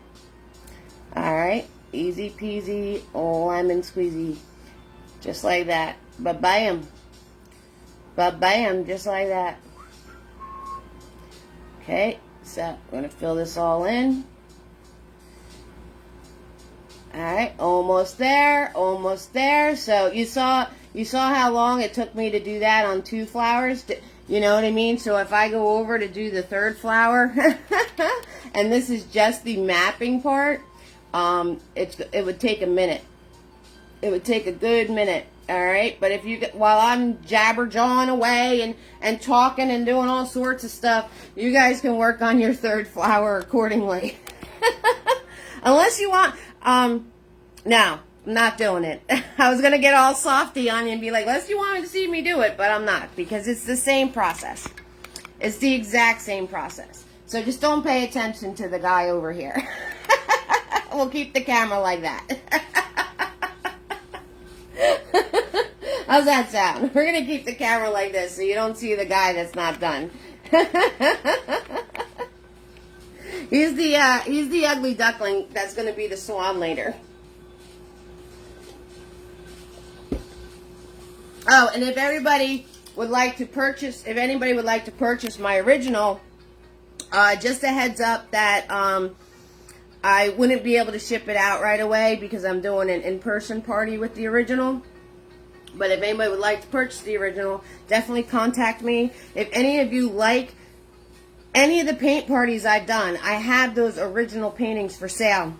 Alright, easy peasy, lemon squeezy. Just like that. Ba-bam. Ba-bam, just like that. Okay, so I'm going to fill this all in. Alright, almost there, almost there. So you saw how long it took me to do that on 2 flowers? You know what I mean? So if I go over to do the 3rd flower, and this is just the mapping part, it would take a minute. It would take a good minute, alright? But if you while I'm jabber-jawing away and talking and doing all sorts of stuff, you guys can work on your 3rd flower accordingly. Unless you want, no, I'm not doing it. I was going to get all softy on you and be like, unless you want to see me do it, but I'm not, because it's the same process. It's the exact same process. So just don't pay attention to the guy over here. We'll keep the camera like that. How's that sound? We're going to keep the camera like this so you don't see the guy that's not done. He's the ugly duckling that's going to be the swan later. Oh, and if anybody would like to purchase my original, just a heads up that I wouldn't be able to ship it out right away because I'm doing an in-person party with the original. But if anybody would like to purchase the original, definitely contact me. If any of you like any of the paint parties I've done, I have those original paintings for sale.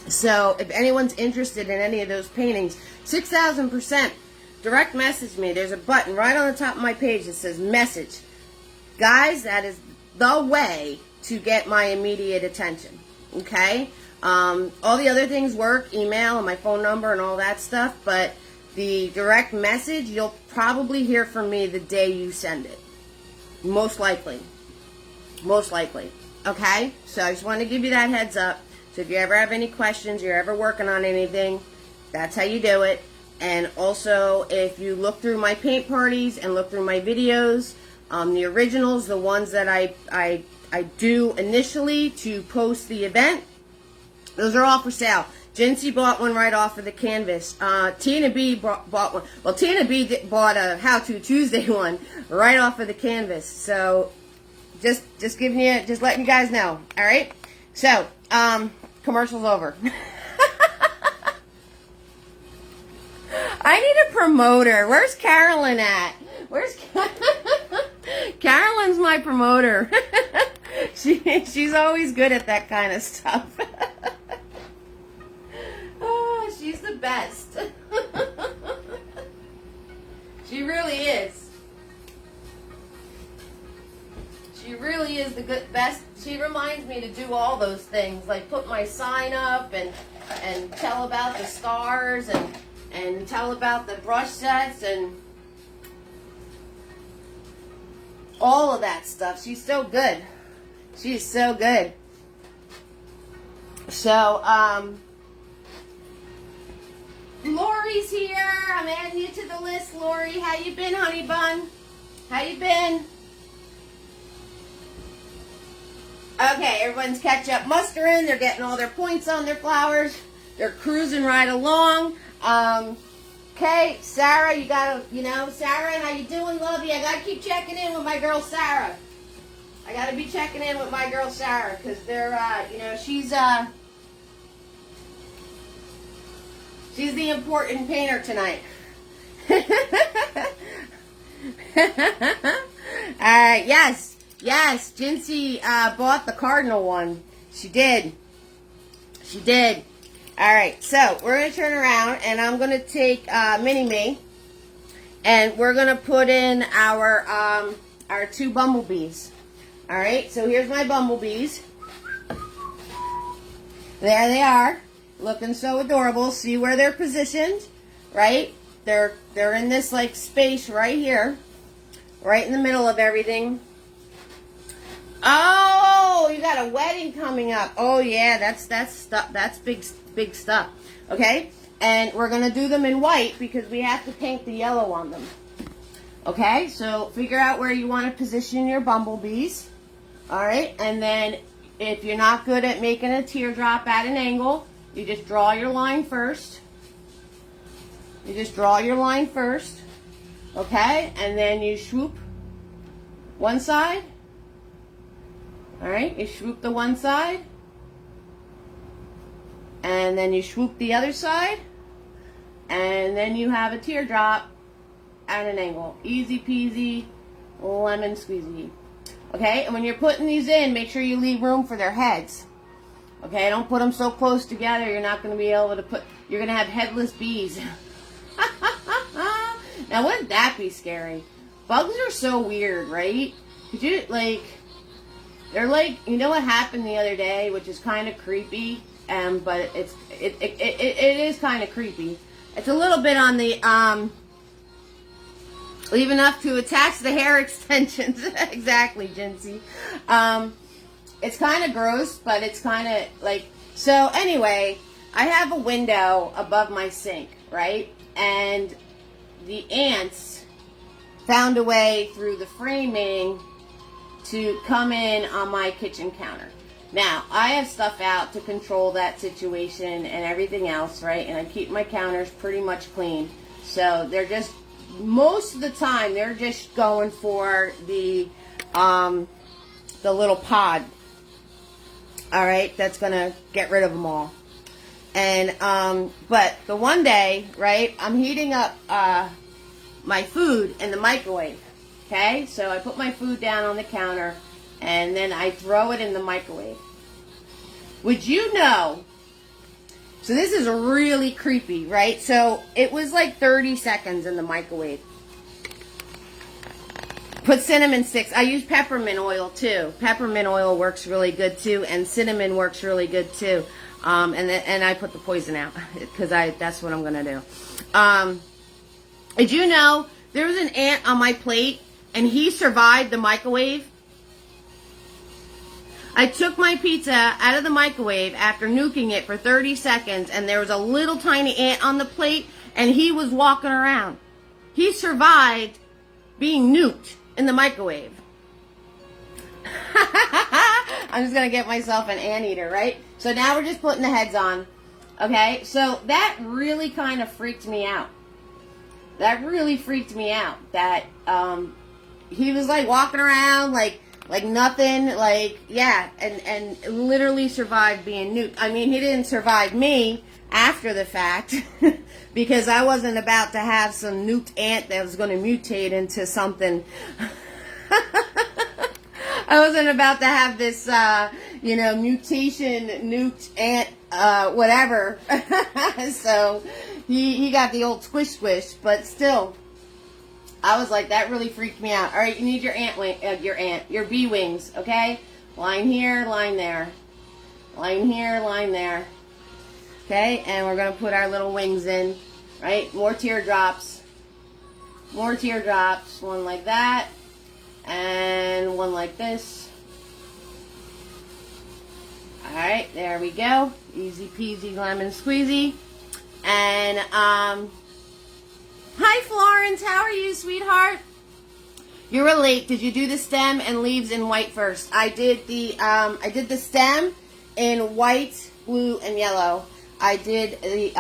So if anyone's interested in any of those paintings, 6,000%, direct message me. There's a button right on the top of my page that says message. Guys, that is the way to get my immediate attention. Okay? All the other things work, email and my phone number and all that stuff, but the direct message, you'll probably hear from me the day you send it. Most likely. Most likely. Okay? So I just want to give you that heads up. So if you ever have any questions, you're ever working on anything, that's how you do it. And also, if you look through my paint parties and look through my videos, the originals, the ones that I do initially to post the event, those are all for sale. Jincy bought one right off of the canvas. Tina B bought one. Well, Tina B bought a How To Tuesday one right off of the canvas. So, just letting you guys know. All right. So, commercial's over. I need a promoter. Where's Carolyn at? Carolyn's my promoter. She's always good at that kind of stuff. Oh, she's the best. She really is. She really is the best. She reminds me to do all those things, like put my sign up and tell about the stars and tell about the brush sets and all of that stuff. She's so good. She's so good. So, Lori's here. I'm adding you to the list, Lori. How you been, honey bun? How you been? Okay, everyone's catch up mustering. They're getting all their points on their flowers. They're cruising right along. Okay, Sarah, you gotta, Sarah, how you doing, lovey? I gotta keep checking in with my girl, Sarah. I gotta be checking in with my girl, Sarah, because they're, she's the important painter tonight. Alright, yes, Jincy, bought the cardinal one. She did. Alright, so we're going to turn around and I'm going to take Mini-Me and we're going to put in our 2 bumblebees. Alright, so here's my bumblebees. There they are, looking so adorable. See where they're positioned, right? They're in this like space right here, right in the middle of everything. Oh, you got a wedding coming up. Oh yeah, that's stuff. That's big stuff. Okay, and we're gonna do them in white because we have to paint the yellow on them. Okay, so figure out where you want to position your bumblebees. All right, and then if you're not good at making a teardrop at an angle, you just draw your line first. You just draw your line first, okay? And then you swoop one side. All right, you swoop the one side. And then you swoop the other side. And then you have a teardrop at an angle. Easy peasy, lemon squeezy. Okay, and when you're putting these in, make sure you leave room for their heads. Okay, don't put them so close together. You're not going to be able to put, you're going to have headless bees. Now, wouldn't that be scary? Bugs are so weird, right? Could you, like, they're like, you know what happened the other day, which is kind of creepy, but it is kind of creepy. It's a little bit on the, leave enough to attach the hair extensions. Exactly, Jinsey. It's kind of gross, but it's kind of like, so anyway, I have a window above my sink, right? And the ants found a way through the framing to come in on my kitchen counter. Now, I have stuff out to control that situation and everything else, right? And I keep my counters pretty much clean. So they're just, most of the time, they're just going for the little pod. All right, that's gonna get rid of them all. And but the one day, right, I'm heating up my food in the microwave. Okay, so I put my food down on the counter, and then I throw it in the microwave. Would you know? So this is really creepy, right? So it was like 30 seconds in the microwave. Put cinnamon sticks. I use peppermint oil too. Peppermint oil works really good too, and cinnamon works really good too. And I put the poison out because that's what I'm gonna do. Did you know there was an ant on my plate and he survived the microwave? I took my pizza out of the microwave after nuking it for 30 seconds, and there was a little tiny ant on the plate, and he was walking around. He survived being nuked in the microwave. I'm just going to get myself an anteater, right? So now we're just putting the heads on. Okay, so that really kind of freaked me out. That really freaked me out. That he was like walking around like nothing, like, yeah, and literally survived being nuked. I mean, he didn't survive me after the fact because I wasn't about to have some nuked ant that was going to mutate into something. I wasn't about to have this, mutation, nuked ant, whatever. So he got the old squish squish, but still. I was like, that really freaked me out. All right, you need your your bee wings, okay? Line here, line there. Line here, line there. Okay, and we're going to put our little wings in, right? More teardrops. More teardrops. One like that. And one like this. All right, there we go. Easy peasy lemon squeezy. And, hi, Florence. How are you, sweetheart? You were late. Did you do the stem and leaves in white first? I did the stem in white, blue, and yellow. I did the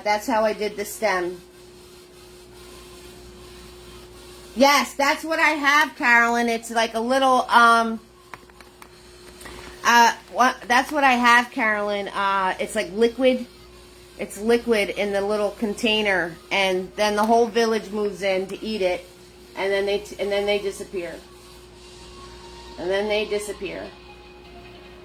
that's how I did the stem. Yes, that's what I have, Carolyn. It's like a little that's what I have, Carolyn. It's like liquid. It's liquid in the little container, and then the whole village moves in to eat it, and then they disappear. And then they disappear.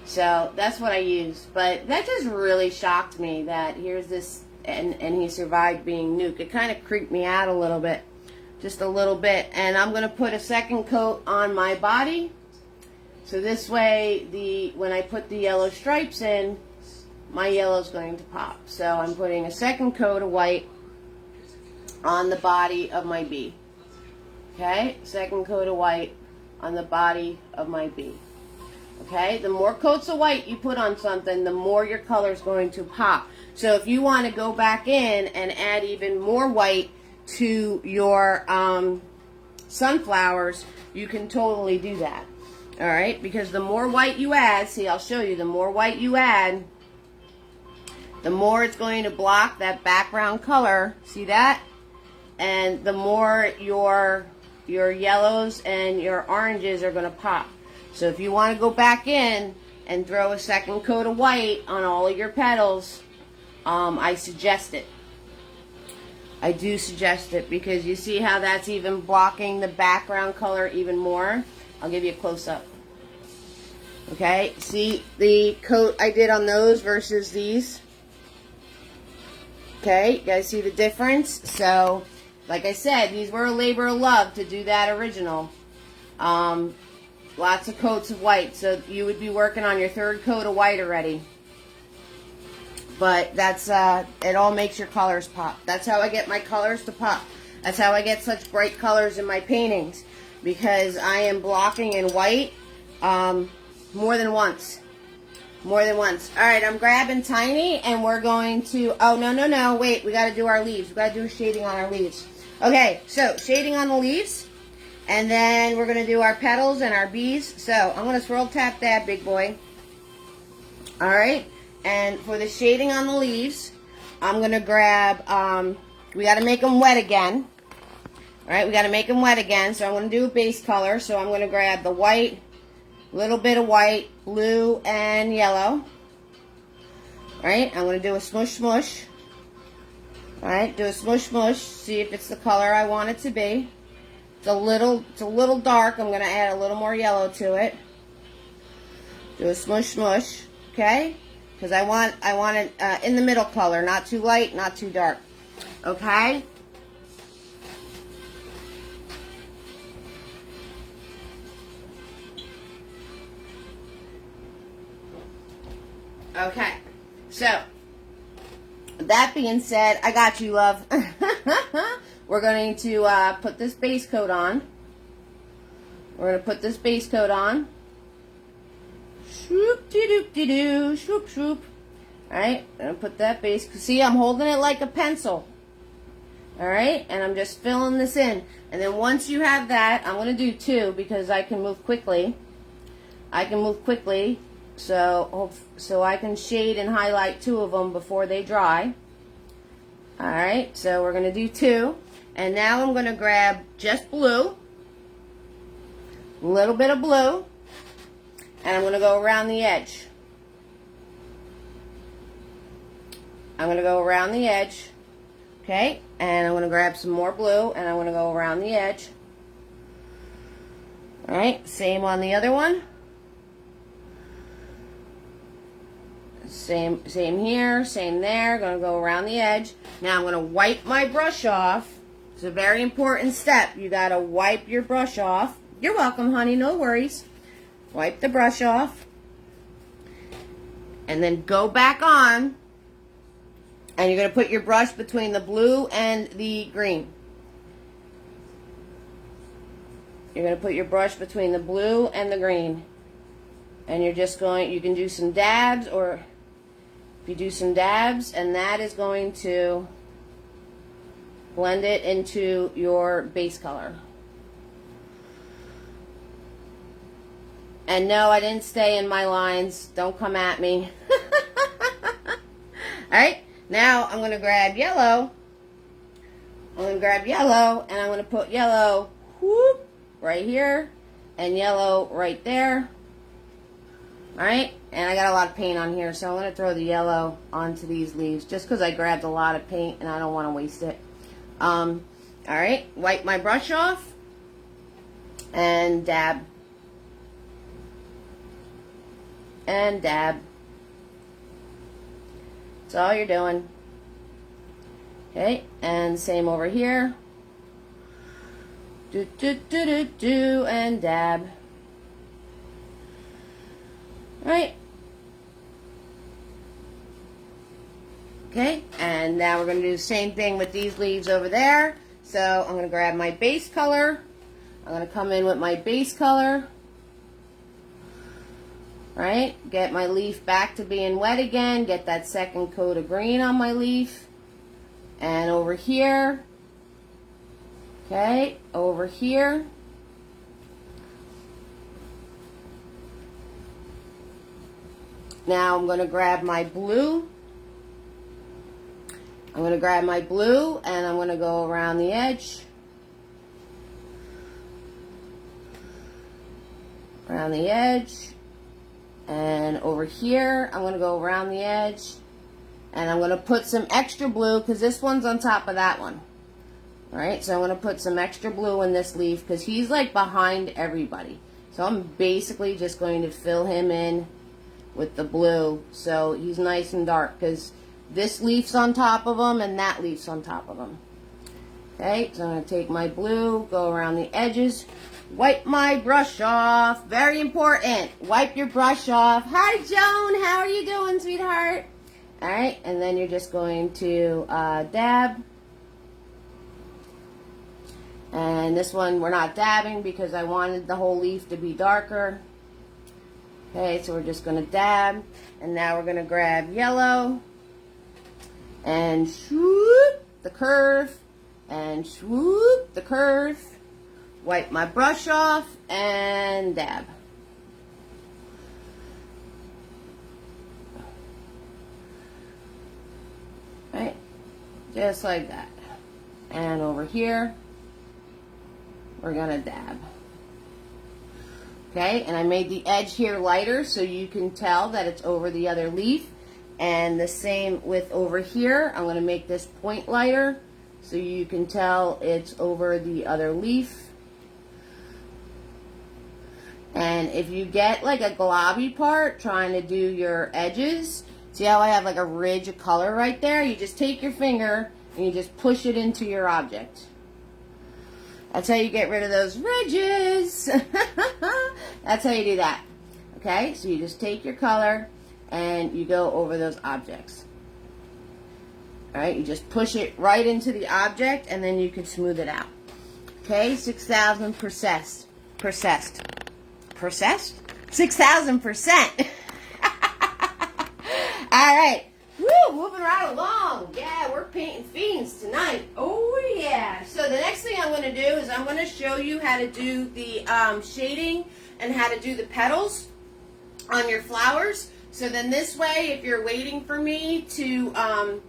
So that's what I used. But that just really shocked me that here's this, and he survived being nuked. It kind of creeped me out a little bit, just a little bit. And I'm going to put a second coat on my body, so this way when I put the yellow stripes in, my yellow's going to pop. So I'm putting a second coat of white on the body of my bee. Okay, second coat of white on the body of my bee. Okay, the more coats of white you put on something, the more your color is going to pop. So if you want to go back in and add even more white to your sunflowers, you can totally do that. All right, because the more white you add, see, I'll show you, the more white you add, the more it's going to block that background color. See that? And the more your yellows and your oranges are going to pop. So if you want to go back in and throw a second coat of white on all of your petals, I suggest it. I do suggest it, because you see how that's even blocking the background color even more. I'll give you a close-up. Okay, see the coat I did on those versus these? Okay, you guys see the difference? So, like I said, these were a labor of love to do that original. Lots of coats of white, so you would be working on your third coat of white already. But that's, it all makes your colors pop. That's how I get my colors to pop. That's how I get such bright colors in my paintings. Because I am blocking in white more than once. More than once. Alright, I'm grabbing Tiny and we're going to... Oh, no. Wait, we got to do our leaves. We got to do a shading on our leaves. Okay, so shading on the leaves. And then we're going to do our petals and our bees. So I'm going to swirl tap that big boy. Alright, and for the shading on the leaves, I'm going to grab... we got to make them wet again. Alright, we got to make them wet again, so I'm going to do a base color. So I'm going to grab the white, little bit of white, blue, and yellow. Alright, I'm going to do a smush smush. Alright, do a smush smush, see if it's the color I want it to be. It's a little dark, I'm going to add a little more yellow to it. Do a smush smush, okay? Because I want it in the middle color, not too light, not too dark. Okay? Okay, so that being said, I got you, love. We're going to put this base coat on. We're going to put this base coat on. Shoop de doop de doo, shoop shoop. Alright, I'm going to put that base. See, I'm holding it like a pencil. Alright, and I'm just filling this in. And then once you have that, I'm going to do two because I can move quickly. So I can shade and highlight two of them before they dry. Alright, so we're going to do two. And now I'm going to grab just blue. A little bit of blue. And I'm going to go around the edge. I'm going to go around the edge. Okay, and I'm going to grab some more blue and I'm going to go around the edge. Alright, same on the other one. Same here, same there. Going to go around the edge. Now I'm going to wipe my brush off. It's a very important step. You got to wipe your brush off. You're welcome, honey. No worries. Wipe the brush off. And then go back on. And you're going to put your brush between the blue and the green. You're going to put your brush between the blue and the green. And you're just going, you can do some dabs, or if you do some dabs, and that is going to blend it into your base color. And no, I didn't stay in my lines. Don't come at me. Alright, now I'm going to grab yellow. I'm going to grab yellow, and I'm going to put yellow whoop, right here, and yellow right there. Alright, and I got a lot of paint on here, so I'm going to throw the yellow onto these leaves, just because I grabbed a lot of paint, and I don't want to waste it. Alright, wipe my brush off, and dab. And dab. That's all you're doing. Okay, and same over here. Do, do, do, do, do, and dab. Right. Okay, and now we're going to do the same thing with these leaves over there. So I'm going to grab my base color. I'm going to come in with my base color. Right, get my leaf back to being wet again. Get that second coat of green on my leaf. And over here, Okay, over here. Now I'm going to grab my blue. I'm going to grab my blue and I'm going to go around the edge. Around the edge. And over here, I'm going to go around the edge. And I'm going to put some extra blue because this one's on top of that one. Alright, so I'm going to put some extra blue in this leaf because he's like behind everybody. So I'm basically just going to fill him in with the blue so he's nice and dark because this leaf's on top of him and that leaf's on top of him. Okay, so I'm going to take my blue, go around the edges, wipe my brush off. Very important. Wipe your brush off. Hi, Joan. How are you doing, sweetheart? Alright, and then you're just going to dab. And this one we're not dabbing because I wanted the whole leaf to be darker. Okay, so we're just going to dab. And now we're going to grab yellow. And swoop the curve. And swoop the curve. Wipe my brush off and dab. Right? Just like that. And over here, we're going to dab. Okay, and I made the edge here lighter so you can tell that it's over the other leaf. And the same with over here. I'm going to make this point lighter so you can tell it's over the other leaf. And if you get like a globby part trying to do your edges, see how I have like a ridge of color right there? You just take your finger and you just push it into your object. That's how you get rid of those ridges. That's how you do that. Okay, so you just take your color and you go over those objects. Alright, you just push it right into the object and then you can smooth it out. Okay, 6,000%. Processed? 6,000%. Alright. Woo, moving right along. Yeah, we're painting fiends tonight. Oh yeah. So the next thing I'm going to do is I'm going to show you how to do the shading and how to do the petals on your flowers. So then this way, if you're waiting for me to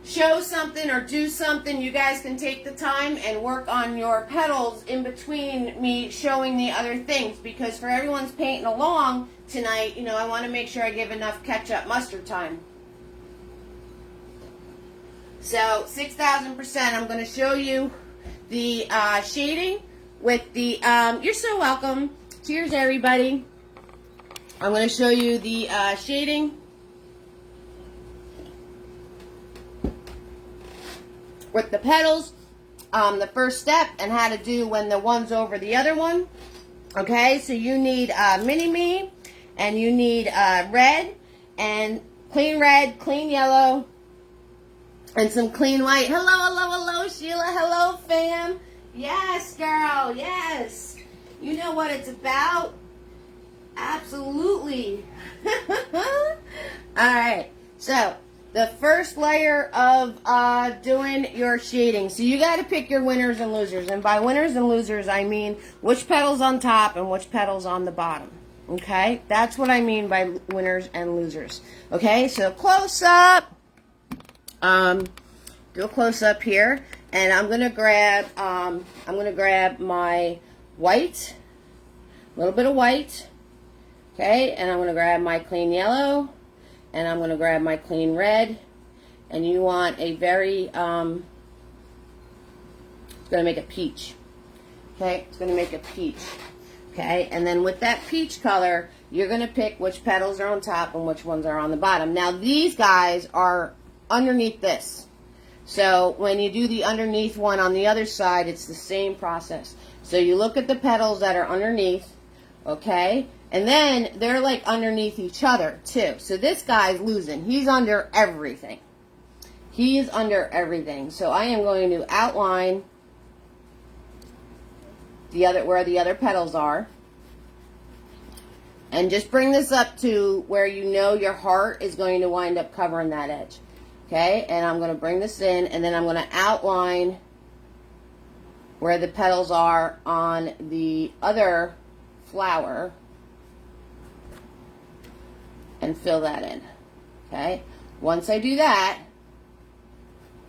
show something or do something, you guys can take the time and work on your petals in between me showing the other things, because for everyone's painting along tonight, you know, I want to make sure I give enough ketchup mustard time. So 6,000%, I'm going to show you the shading with the, you're so welcome. Cheers, everybody. I'm going to show you the shading with the petals, the first step, and how to do when the one's over the other one. Okay, so you need mini-me, and you need red, and clean red, clean yellow, and some clean white. Hello, hello, hello, Sheila. Hello, fam. Yes, girl, yes. You know what it's about. Absolutely. Alright, so the first layer of doing your shading. So you got to pick your winners and losers. And by winners and losers, I mean which petal's on top and which petal's on the bottom. Okay? That's what I mean by winners and losers. Okay? So close up. Do a close up here. And I'm going to grab my white. A little bit of white. Okay? And I'm going to grab my clean yellow. And I'm going to grab my clean red. And you want a very, it's going to make a peach. Okay, it's going to make a peach. Okay, and then with that peach color, you're going to pick which petals are on top and which ones are on the bottom. Now, these guys are underneath this. So when you do the underneath one on the other side, it's the same process. So you look at the petals that are underneath, okay? And then they're like underneath each other too. So this guy's losing. He's under everything. He is under everything. So I am going to outline where the other petals are. And just bring this up to where you know your heart is going to wind up covering that edge. Okay, and I'm going to bring this in, and then I'm going to outline where the petals are on the other flower and fill that in. Okay, once I do that,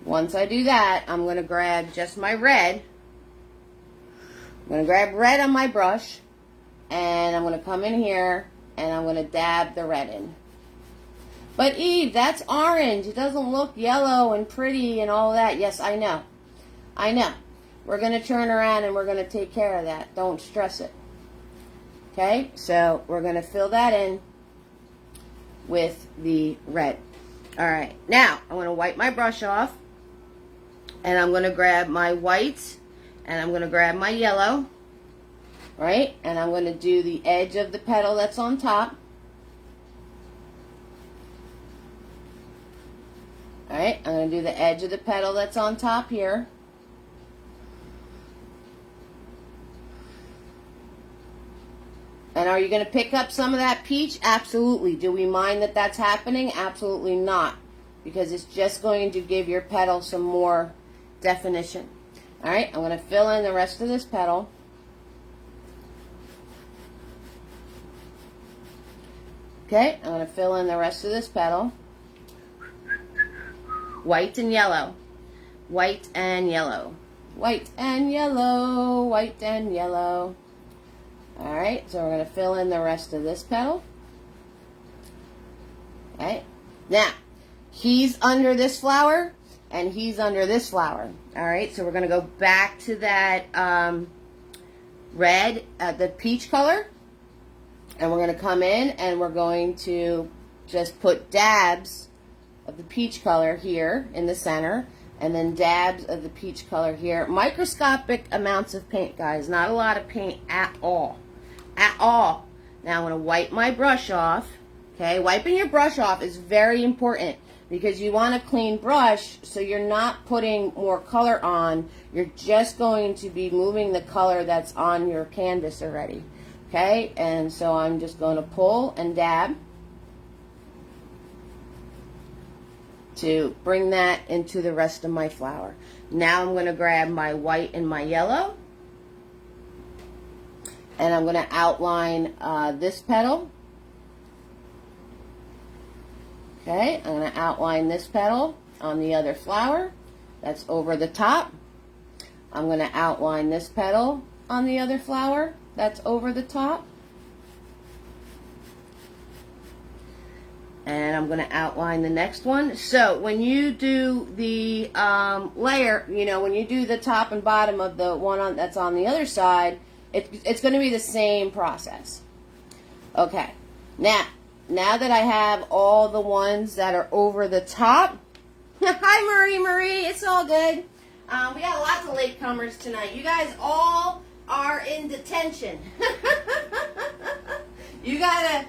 I'm going to grab just my red. I'm going to grab red on my brush, and I'm going to come in here, and I'm going to dab the red in. But Eve, that's orange. It doesn't look yellow and pretty and all that. Yes, I know. I know. We're going to turn around and we're going to take care of that. Don't stress it. Okay, so we're going to fill that in with the red. All right, now I'm going to wipe my brush off, and I'm going to grab my white, and I'm going to grab my yellow, right? And I'm going to do the edge of the petal that's on top. All right, I'm going to do the edge of the petal that's on top here. And are you going to pick up some of that peach? Absolutely. Do we mind that that's happening? Absolutely not. Because it's just going to give your petal some more definition. All right, I'm going to fill in the rest of this petal. Okay, I'm going to fill in the rest of this petal. White and yellow. White and yellow. White and yellow. White and yellow. All right, so we're going to fill in the rest of this petal. Okay, now he's under this flower and he's under this flower. All right, so we're going to go back to that red, the peach color, and we're going to come in and we're going to just put dabs of the peach color here in the center, and then dabs of the peach color here. Microscopic amounts of paint, guys, not a lot of paint at all. At all. Now I'm going to wipe my brush off. Okay, wiping your brush off is very important because you want a clean brush so you're not putting more color on. You're just going to be moving the color that's on your canvas already. Okay, and so I'm just going to pull and dab to bring that into the rest of my flower. Now I'm going to grab my white and my yellow. And I'm going to outline this petal. Okay, I'm going to outline this petal on the other flower. That's over the top. I'm going to outline this petal on the other flower. That's over the top. And I'm going to outline the next one. So when you do the layer, you know, when you do the top and bottom of the one that's on the other side, it's going to be the same process. Okay, now that I have all the ones that are over the top, hi Marie, it's all good. We got lots of latecomers tonight. You guys all are in detention. You gotta,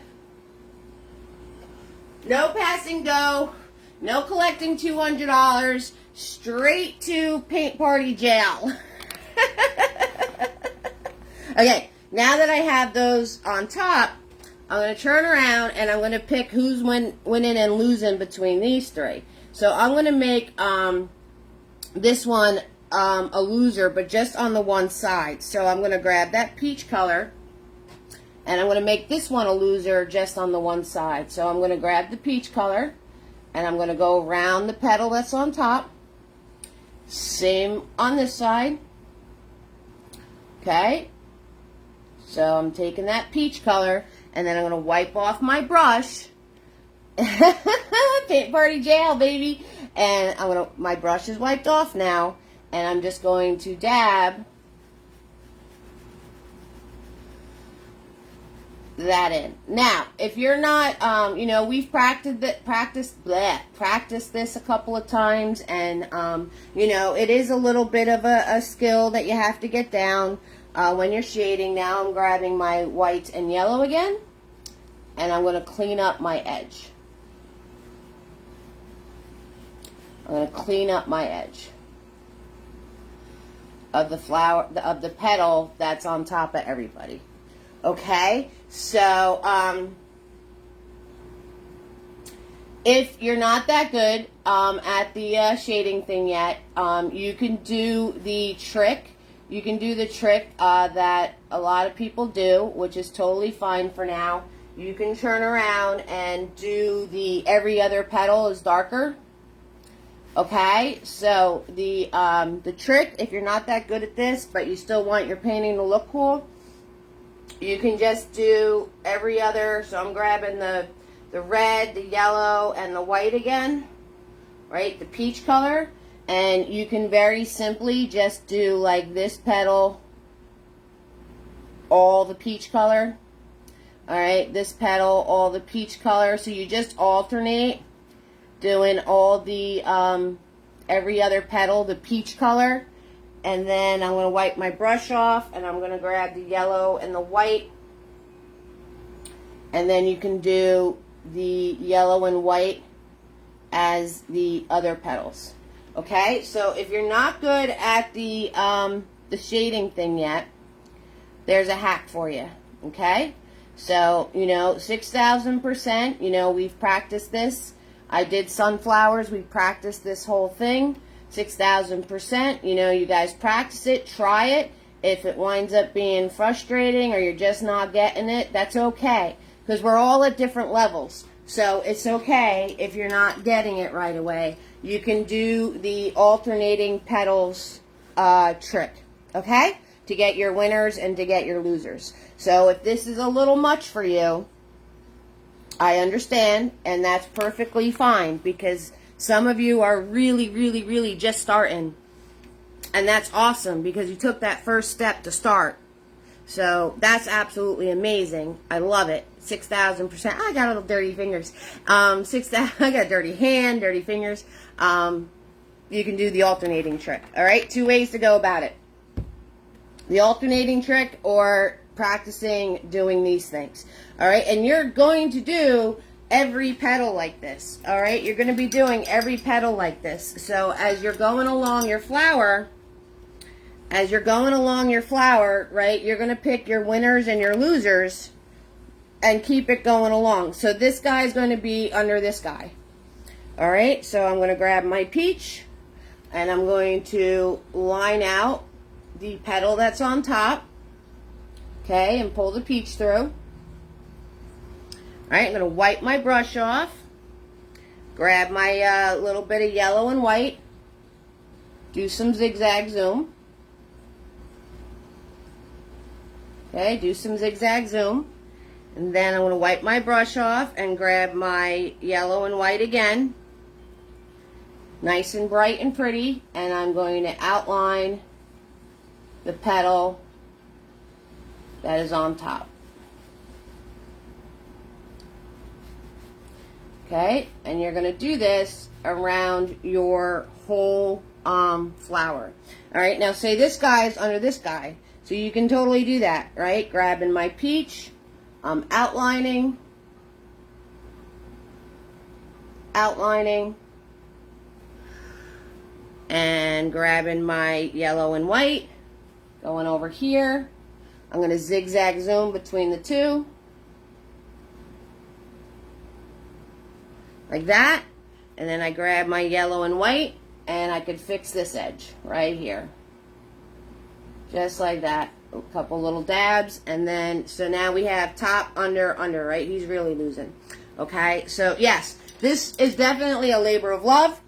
no passing go, no collecting $200, straight to paint party jail. Okay, now that I have those on top, I'm going to turn around and I'm going to pick who's winning and losing between these three. So I'm going to make this one a loser, but just on the one side. So I'm going to grab that peach color and I'm going to make this one a loser just on the one side. So I'm going to grab the peach color and I'm going to go around the petal that's on top. Same on this side. Okay. So I'm taking that peach color, and then I'm going to wipe off my brush. Paint party jail, baby. And my brush is wiped off now, and I'm just going to dab that in. Now, if you're not, you know, we've practiced this a couple of times, and, you know, it is a little bit of a skill that you have to get down. When you're shading. Now I'm grabbing my white and yellow again, and I'm going to clean up my edge. I'm going to clean up my edge of the flower, of the petal that's on top of everybody. Okay, so If you're not that good at the shading thing yet, you can do the trick. You can do the trick that a lot of people do, which is totally fine for now. You can turn around and do the every other petal is darker. Okay, so the trick, if you're not that good at this, but you still want your painting to look cool, you can just do every other. So I'm grabbing the red, the yellow, and the white again, right? The peach color. And you can very simply just do like this petal, all the peach color. All right, this petal, all the peach color. So you just alternate doing all the, every other petal, the peach color. And then I'm going to wipe my brush off and I'm going to grab the yellow and the white. And then you can do the yellow and white as the other petals. Okay, so if you're not good at the shading thing yet, there's a hack for you. Okay, so 6,000%. We've practiced this. I did sunflowers. We practiced this whole thing. 6,000%. You guys practice it. Try it. If it winds up being frustrating or you're just not getting it, that's okay. Because we're all at different levels. So it's okay if you're not getting it right away. You can do the alternating petals trick, okay? To get your winners and to get your losers. So if this is a little much for you, I understand, and that's perfectly fine because some of you are really, really, really just starting. And that's awesome because you took that first step to start. So that's absolutely amazing. I love it. 6,000%. I got little dirty fingers. 6,000. I got a dirty hand, dirty fingers. You can do the alternating trick. All right, 2 ways to go about it. The alternating trick or practicing doing these things. All right, and you're going to do every petal like this. All right, you're going to be doing every petal like this. So as you're going along your flower. As you're going along your flower, right, you're going to pick your winners and your losers and keep it going along. So this guy is going to be under this guy. All right, so I'm going to grab my peach and I'm going to line out the petal that's on top. Okay, and pull the peach through. All right, I'm going to wipe my brush off. Grab my little bit of yellow and white. Do some zigzag zoom. Okay, do some zigzag zoom. And then I'm going to wipe my brush off and grab my yellow and white again. Nice and bright and pretty. And I'm going to outline the petal that is on top. Okay, and you're going to do this around your whole flower. All right, now say this guy is under this guy. So you can totally do that, right? Grabbing my peach, outlining, and grabbing my yellow and white, going over here. I'm going to zigzag zoom between the two, like that. And then I grab my yellow and white, and I could fix this edge right here. Just like that. A couple little dabs. And then, so now we have top, under, right? He's really losing. Okay? So, yes. This is definitely a labor of love.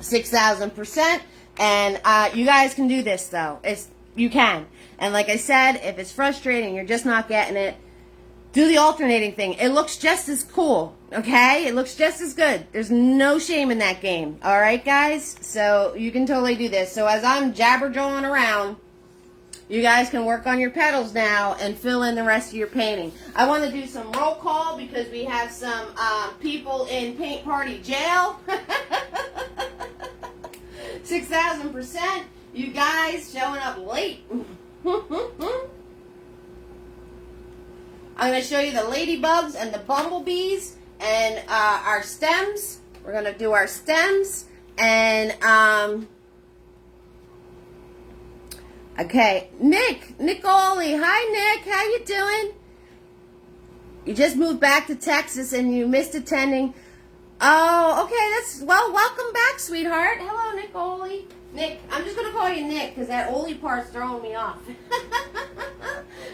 6,000%. And you guys can do this, though. You can. And like I said, if it's frustrating, you're just not getting it, do the alternating thing. It looks just as cool. Okay? It looks just as good. There's no shame in that game. Alright, guys? So, you can totally do this. So, as I'm jabber-jawing around, you guys can work on your petals now and fill in the rest of your painting. I want to do some roll call because we have some people in paint party jail. 6,000%. You guys showing up late. I'm going to show you the ladybugs and the Bumble Bees and our stems. We're going to do our stems and okay, Nicole, hi Nick, how you doing? You just moved back to Texas and you missed attending Oh, okay. Welcome back, sweetheart. Hello, Nick Oli. Nick, I'm just going to call you Nick because that Oli part's throwing me off.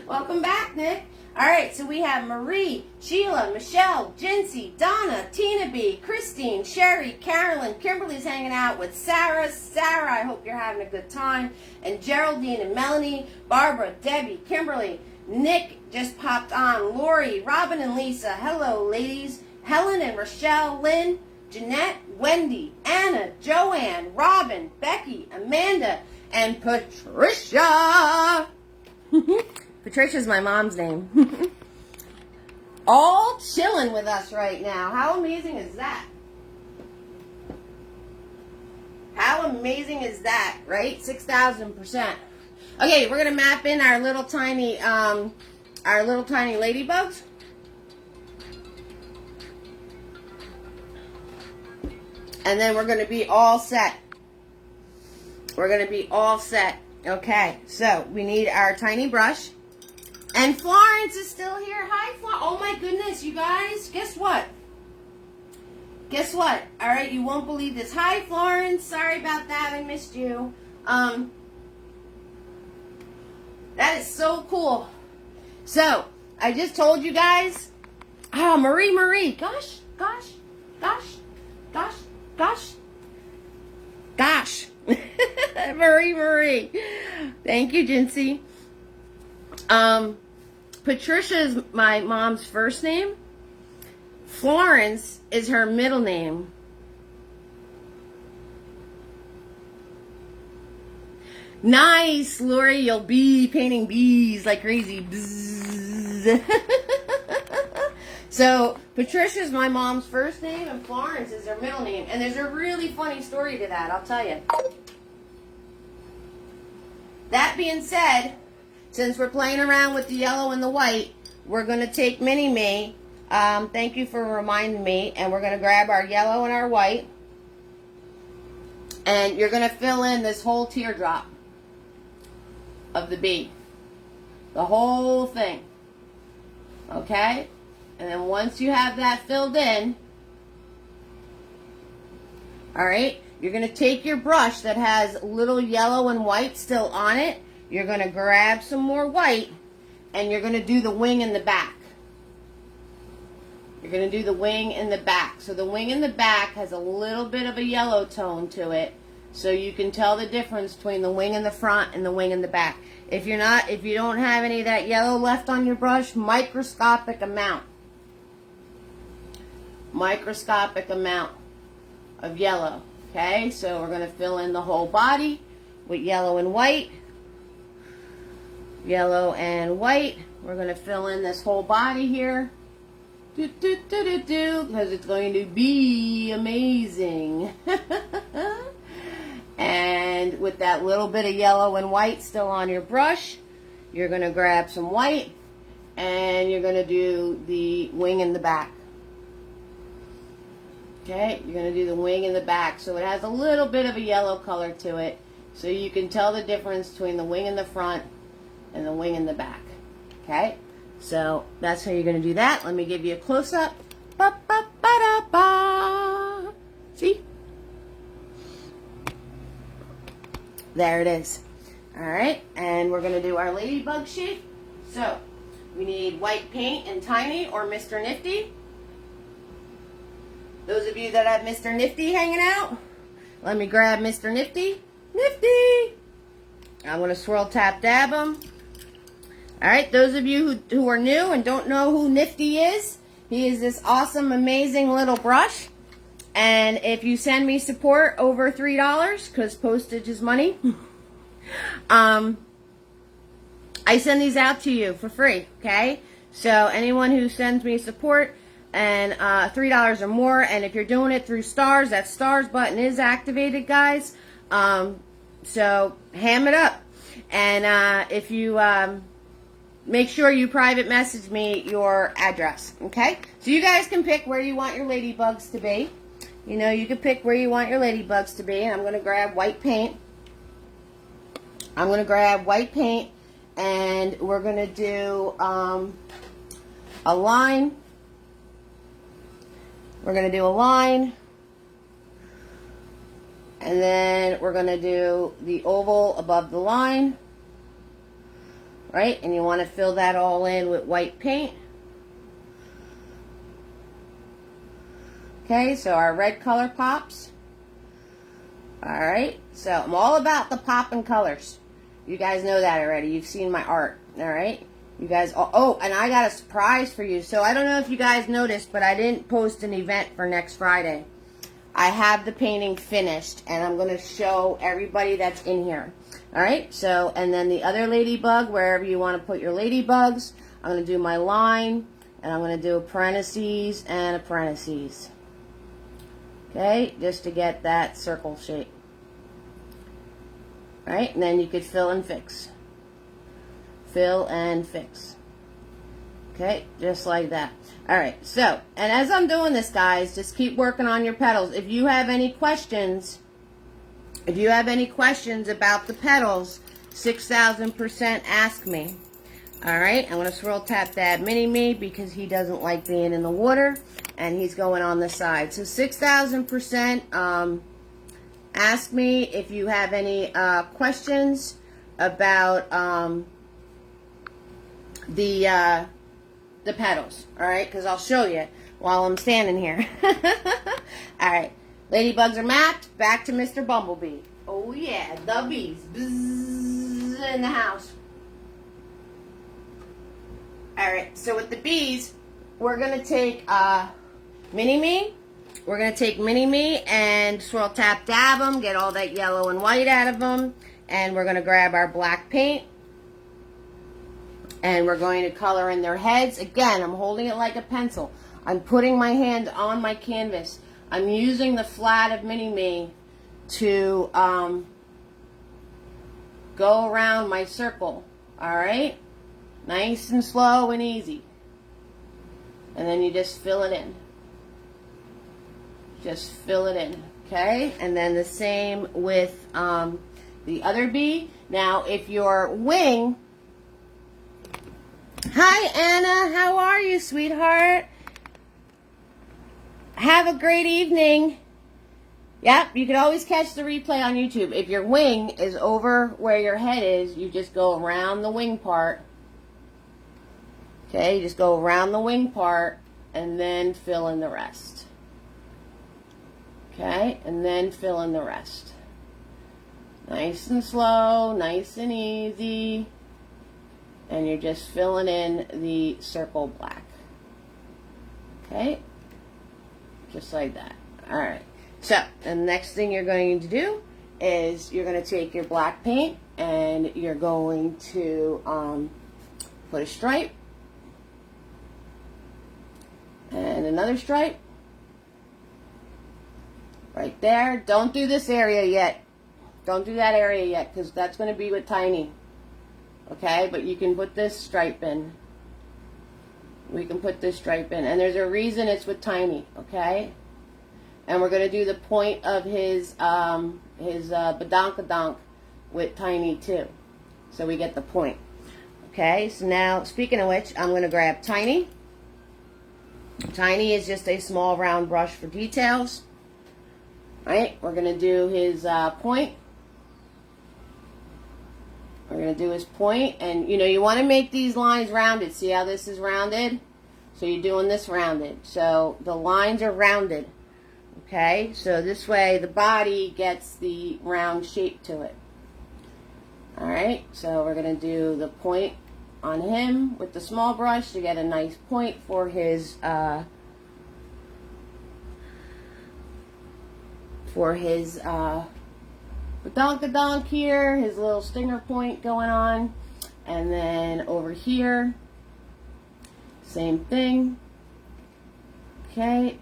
Welcome back, Nick. All right, so we have Marie, Sheila, Michelle, Jinsey, Donna, Tina B, Christine, Sherry, Carolyn, Kimberly's hanging out with Sarah. Sarah, I hope you're having a good time. And Geraldine and Melanie, Barbara, Debbie, Kimberly, Nick just popped on, Lori, Robin and Lisa. Hello, ladies. Helen and Rochelle, Lynn, Jeanette, Wendy, Anna, Joanne, Robin, Becky, Amanda, and Patricia. Patricia's my mom's name. All chilling with us right now. How amazing is that? How amazing is that, right? 6,000%. Okay, we're gonna map in our little tiny ladybugs. And then we're going to be all set. We're going to be all set. Okay, so we need our tiny brush. And Florence is still here. Hi, Florence. Oh my goodness, you guys. Guess what? Guess what? All right, you won't believe this. Hi, Florence. Sorry about that. I missed you. That is so cool. So, I just told you guys. Oh, Marie. Gosh. Marie. Thank you, Jinsey. Patricia is my mom's first name. Florence is her middle name. Nice, Lori. You'll be painting bees like crazy. Bzzz. So, Patricia's my mom's first name, and Florence is her middle name. And there's a really funny story to that, I'll tell you. That being said, since we're playing around with the yellow and the white, we're going to take Mini-Me. Thank you for reminding me. And we're going to grab our yellow and our white. And you're going to fill in this whole teardrop of the bee. The whole thing. Okay? And then once you have that filled in, all right, you're going to take your brush that has little yellow and white still on it. You're going to grab some more white, and you're going to do the wing in the back. You're going to do the wing in the back. So the wing in the back has a little bit of a yellow tone to it, so you can tell the difference between the wing in the front and the wing in the back. If you don't have any of that yellow left on your brush, microscopic amount of yellow. Okay, so we're going to fill in the whole body with yellow and white. Yellow and white. We're going to fill in this whole body here. Because it's going to be amazing. And with that little bit of yellow and white still on your brush, you're going to grab some white and you're going to do the wing in the back. Okay, you're going to do the wing in the back. So it has a little bit of a yellow color to it. So you can tell the difference between the wing in the front and the wing in the back. Okay, so that's how you're going to do that. Let me give you a close-up. Ba-ba-ba-da-ba. See? There it is. All right, and we're going to do our Ladybug Sheet. So we need white paint in Tiny or Mr. Nifty. Those of you that have Mr. Nifty hanging out, let me grab Mr. Nifty. Nifty! I'm going to swirl, tap, dab them. All right, those of you who are new and don't know who Nifty is, he is this awesome, amazing little brush. And if you send me support over $3, because postage is money, I send these out to you for free, okay? So anyone who sends me support and $3 or more, and if you're doing it through stars, that stars button is activated, guys. So ham it up. And if you make sure you private message me your address, okay? So you guys can pick where you want your ladybugs to be. You know, you can pick where you want your ladybugs to be. And I'm going to grab white paint. I'm going to grab white paint, and we're going to do a line We're going to do a line. And then we're going to do the oval above the line. Right? And you want to fill that all in with white paint. Okay, so our red color pops. Alright, so I'm all about the popping colors. You guys know that already. You've seen my art. Alright? You guys, oh, and I got a surprise for you. So I don't know if you guys noticed, but I didn't post an event for next Friday. I have the painting finished, and I'm going to show everybody that's in here. Alright, so, and then the other ladybug, wherever you want to put your ladybugs, I'm going to do my line, and I'm going to do a parentheses and a parentheses. Okay, just to get that circle shape. Right, and then you could fill and fix. Fill and fix. Okay, just like that. Alright, so, and as I'm doing this, guys, just keep working on your petals. If you have any questions, about the petals, 6,000% ask me. Alright, I'm going to swirl tap that mini-me because he doesn't like being in the water, and he's going on the side. So 6,000%, ask me if you have any questions about the petals, alright, because I'll show you while I'm standing here. Alright, ladybugs are mapped, back to Mr. Bumblebee. Oh yeah, the bees, bzzz, in the house. Alright, so with the bees, we're going to take mini-me. We're going to take mini-me and swirl tap dab them, get all that yellow and white out of them, and we're going to grab our black paint. And we're going to color in their heads. Again, I'm holding it like a pencil. I'm putting my hand on my canvas. I'm using the flat of mini-me to go around my circle. Alright? Nice and slow and easy. And then you just fill it in. Just fill it in. Okay? And then the same with the other bee. Now, if your wing... Hi, Anna. How are you, sweetheart? Have a great evening. Yep, you can always catch the replay on YouTube. If your wing is over where your head is, you just go around the wing part. Okay, you just go around the wing part and then fill in the rest. Okay, and then fill in the rest. Nice and slow, nice and easy. And you're just filling in the circle black. Okay? Just like that. Alright. So, the next thing you're going to do is you're going to take your black paint and you're going to put a stripe. And another stripe. Right there. Don't do this area yet. Don't do that area yet because that's going to be with Tiny. Okay, but you can put this stripe in. We can put this stripe in. And there's a reason it's with Tiny, okay? And we're going to do the point of his badonkadonk with Tiny too. So we get the point. Okay, so now, speaking of which, I'm going to grab Tiny. Tiny is just a small round brush for details. Right, we're going to do his point. We're going to do his point, and you know, you want to make these lines rounded. See how this is rounded? So you're doing this rounded. So the lines are rounded. Okay, so this way the body gets the round shape to it. Alright, so we're going to do the point on him with the small brush to get a nice point for his badonkadonk here, his little stinger point going on. And then over here, same thing. Okay,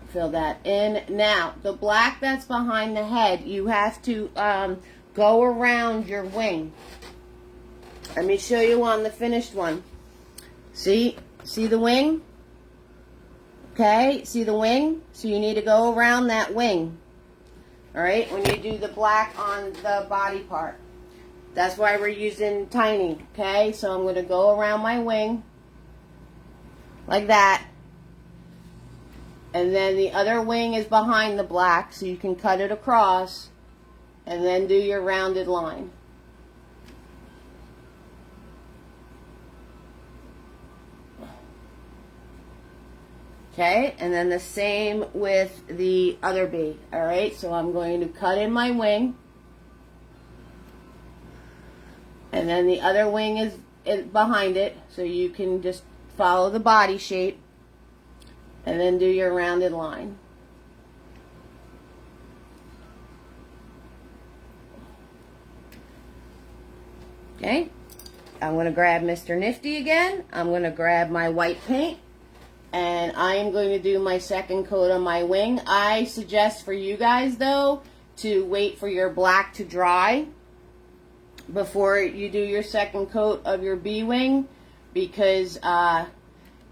fill that in. Now, the black that's behind the head, you have to go around your wing. Let me show you on the finished one. See the wing? Okay, see the wing? So you need to go around that wing. Alright, when you do the black on the body part. That's why we're using Tiny. Okay, so I'm going to go around my wing. Like that. And then the other wing is behind the black, so you can cut it across and then do your rounded line. Okay, and then the same with the other bee. All right, so I'm going to cut in my wing. And then the other wing is behind it, so you can just follow the body shape. And then do your rounded line. Okay, I'm going to grab Mr. Nifty again. I'm going to grab my white paint. And I am going to do my second coat on my wing. I suggest for you guys, though, to wait for your black to dry before you do your second coat of your bee wing, because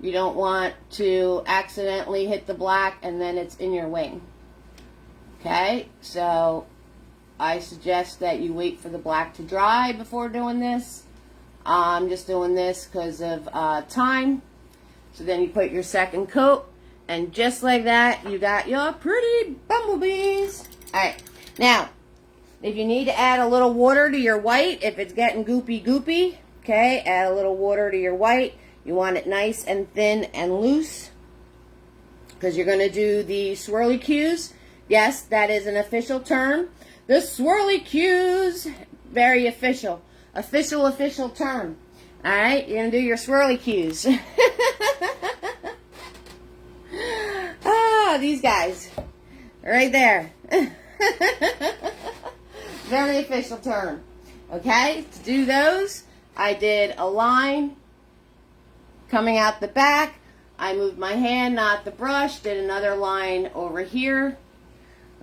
you don't want to accidentally hit the black and then it's in your wing. Okay, so I suggest that you wait for the black to dry before doing this. I'm just doing this because of time. So then you put your second coat, and just like that, you got your pretty bumblebees. Alright, now, if you need to add a little water to your white, if it's getting goopy, okay, add a little water to your white. You want it nice and thin and loose, because you're going to do the swirly cues. Yes, that is an official term. The swirly cues, very official. Official term. Alright, you're going to do your swirly cues. Ah, these guys. Right there. Very official term. Okay, to do those, I did a line coming out the back. I moved my hand, not the brush, did another line over here.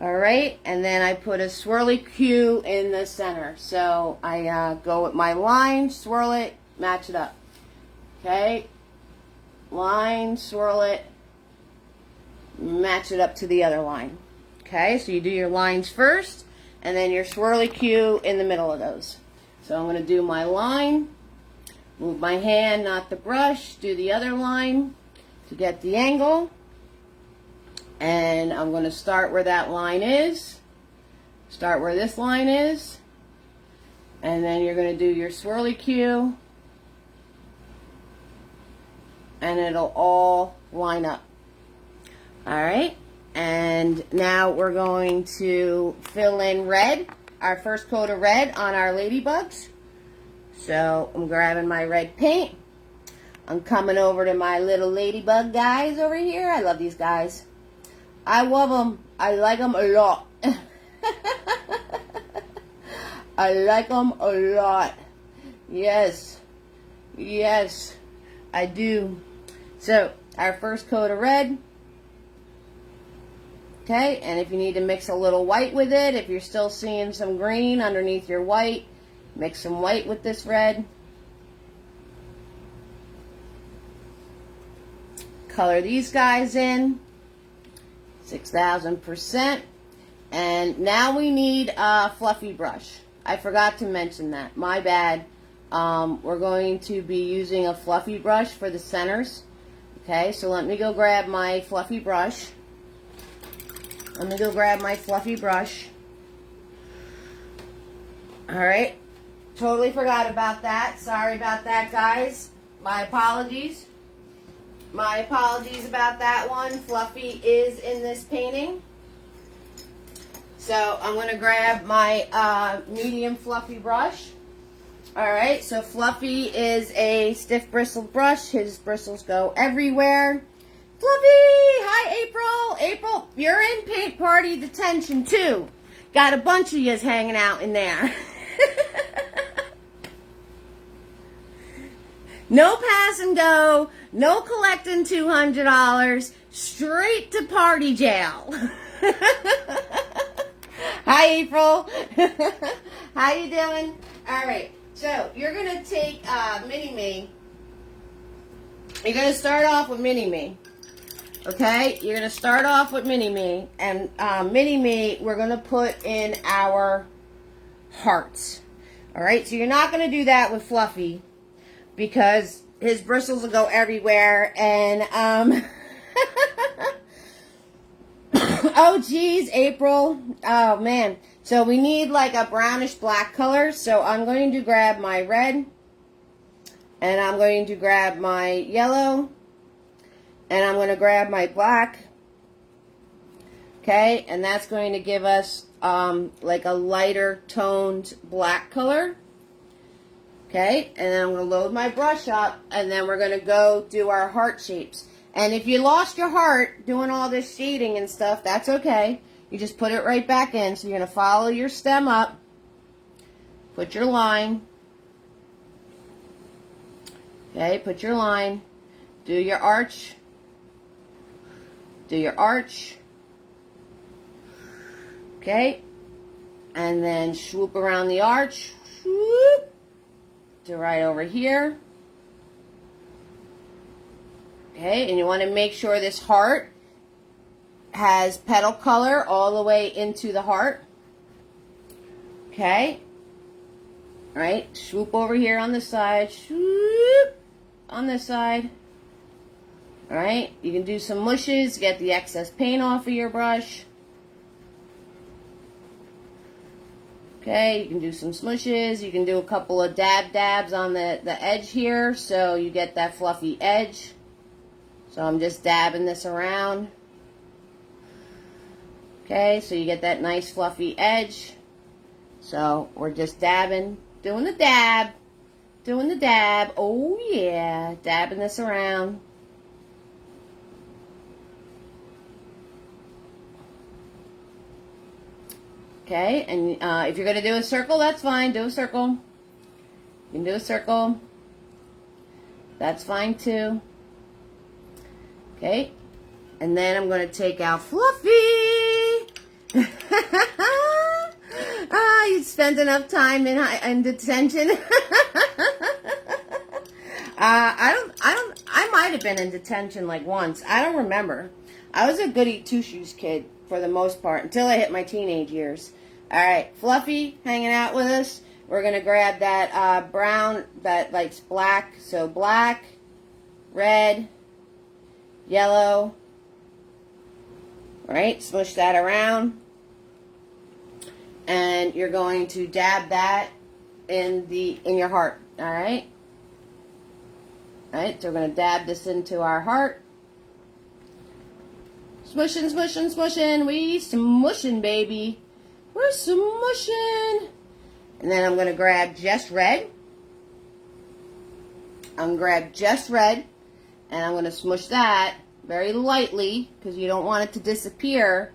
Alright, and then I put a swirly cue in the center. So I go with my line, swirl it, match it up. Okay, line, swirl it, match it up to the other line. Okay, so you do your lines first, and then your swirly cue in the middle of those. So I'm going to do my line, move my hand, not the brush, do the other line to get the angle. And I'm going to start where that line is, start where this line is, and then you're going to do your swirly cue, and it'll all line up. Alright, and now we're going to fill in red, our first coat of red on our ladybugs. So I'm grabbing my red paint. I'm coming over to my little ladybug guys over here. I love these guys. I love them. I like them a lot. I like them a lot. Yes. Yes, I do. So, our first coat of red. Okay, and if you need to mix a little white with it, if you're still seeing some green underneath your white, mix some white with this red. Color these guys in. 6,000%. And now we need a fluffy brush. I forgot to mention that. My bad. We're going to be using a fluffy brush for the centers. Okay, so let me go grab my fluffy brush. Alright. Totally forgot about that. Sorry about that, guys. My apologies. My apologies about that one. Fluffy is in this painting. So I'm going to grab my medium fluffy brush. Alright, so Fluffy is a stiff bristled brush. His bristles go everywhere. Fluffy! Hi, April! April, you're in paint party detention too. Got a bunch of yous hanging out in there. No pass and go. No collecting $200. Straight to party jail. Hi, April. How you doing? All right. So you're gonna take Mini-Me. You're gonna start off with Mini-Me. Okay. You're gonna start off with Mini-Me, and Mini-Me we're gonna put in our hearts. All right. So you're not gonna do that with Fluffy, because his bristles will go everywhere, and Oh, geez, April. Oh, man. So we need like a brownish black color. So I'm going to grab my red. And I'm going to grab my yellow. And I'm going to grab my black. Okay, and that's going to give us like a lighter toned black color. Okay, and then I'm going to load my brush up, and then we're going to go do our heart shapes. And if you lost your heart doing all this shading and stuff, that's okay. You just put it right back in. So you're going to follow your stem up, put your line. Okay, put your line, do your arch, do your arch. Okay, and then swoop around the arch, swoop, to right over here. Okay, and you want to make sure this heart has petal color all the way into the heart. Okay, all right, swoop over here on the side, swoop on this side. All right, you can do some mushes, get the excess paint off of your brush. Okay, you can do some smushes. You can do a couple of dabs on the edge here so you get that fluffy edge. So I'm just dabbing this around. Okay, so you get that nice fluffy edge. So we're just dabbing, doing the dab, doing the dab. Oh yeah, dabbing this around. Okay, and if you're going to do a circle, that's fine. Do a circle. You can do a circle. That's fine too. Okay, and then I'm going to take out Fluffy. You spent enough time in detention. I might have been in detention like once. I don't remember. I was a goody two-shoes kid for the most part until I hit my teenage years. All right, Fluffy hanging out with us. We're going to grab that brown, that likes black. So black, red, yellow. All right, smush that around. And you're going to dab that in your heart. All right? All right, so we're going to dab this into our heart. Smushing, smushing, smushing. We smushing, baby. We're smushing. And then I'm going to grab just red. I'm going to grab just red. And I'm going to smush that very lightly because you don't want it to disappear.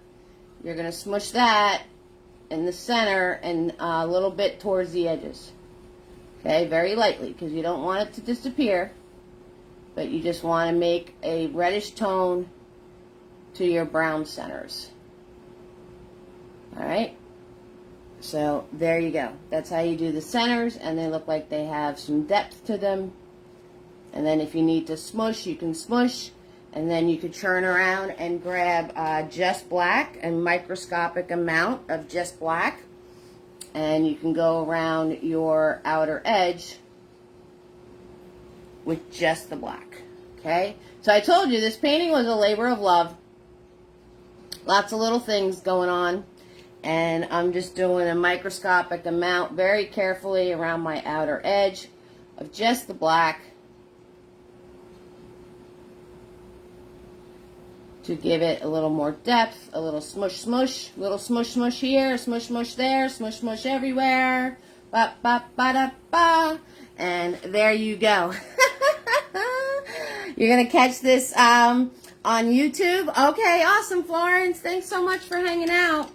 You're going to smush that in the center and a little bit towards the edges. Okay, very lightly because you don't want it to disappear. But you just want to make a reddish tone to your brown centers. Alright, so there you go. That's how you do the centers, and they look like they have some depth to them. And then if you need to smush, you can smush, and then you could turn around and grab just black, a microscopic amount of just black, and you can go around your outer edge with just the black. Okay, so I told you this painting was a labor of love. Lots of little things going on. And I'm just doing a microscopic amount very carefully around my outer edge of just the black to give it a little more depth, a little smush smush, little smush smush here, smush smush there, smush smush everywhere. Ba ba ba da ba. And there you go. You're going to catch this on YouTube? Okay, awesome, Florence. Thanks so much for hanging out.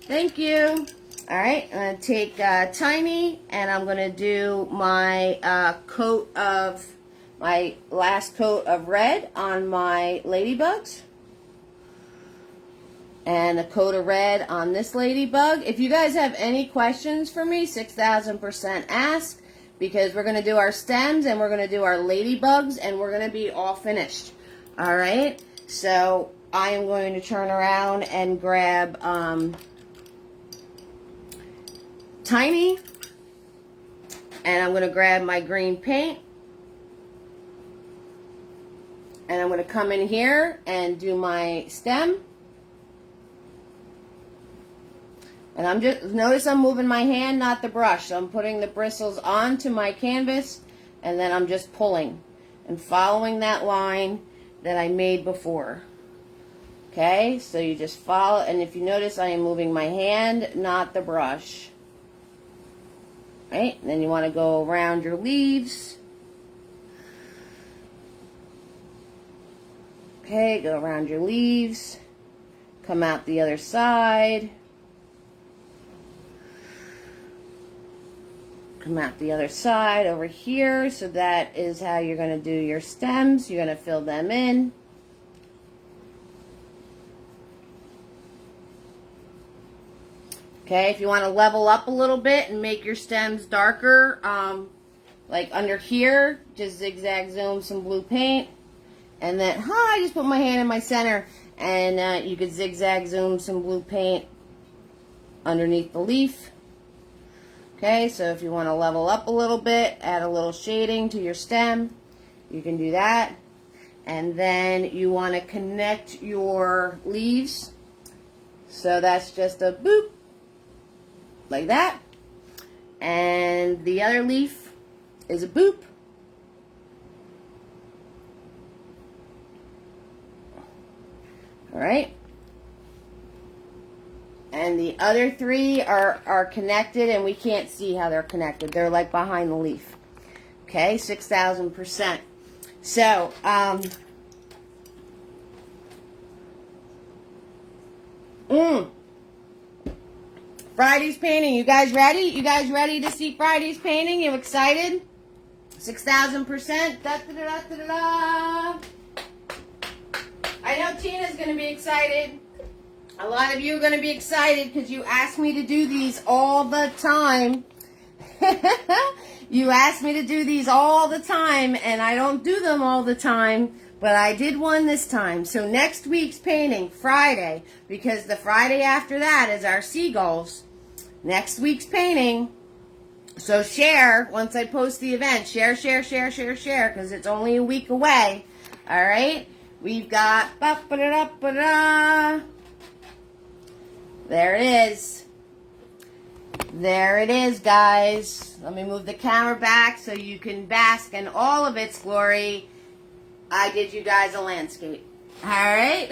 Thank you. All right, I'm going to take Tiny, and I'm going to do my my last coat of red on my ladybugs. And a coat of red on this ladybug. If you guys have any questions for me, 6,000% ask. Because we're going to do our stems, and we're going to do our ladybugs, and we're going to be all finished. All right? So I am going to turn around and grab Tiny, and I'm going to grab my green paint, and I'm going to come in here and do my stem. And notice I'm moving my hand, not the brush. So I'm putting the bristles onto my canvas, and then I'm just pulling and following that line that I made before. Okay, so you just follow, and if you notice, I am moving my hand, not the brush. Right, and then you want to go around your leaves. Okay, go around your leaves. Come out the other side. Come out the other side over here. So that is how you're going to do your stems. You're going to fill them in. Okay, if you want to level up a little bit and make your stems darker, like under here, just zigzag zoom some blue paint. And then, I just put my hand in my center, and you could zigzag zoom some blue paint underneath the leaf. Okay, so if you want to level up a little bit, add a little shading to your stem, you can do that. And then you want to connect your leaves. So that's just a boop, like that. And the other leaf is a boop. All right. And the other three are connected, and we can't see how they're connected. They're like behind the leaf. Okay, 6,000%. So, Friday's painting. You guys ready? You guys ready to see Friday's painting? You excited? 6,000%. Da, da, da, da, da, da. I know Tina's going to be excited. A lot of you are going to be excited because you asked me to do these all the time. You asked me to do these all the time, and I don't do them all the time, but I did one this time. So next week's painting, Friday, because the Friday after that is our seagulls. Next week's painting. So share, once I post the event, share, because it's only a week away. All right? We've got, there it is. There it is, guys. Let me move the camera back so you can bask in all of its glory. I did you guys a landscape. All right?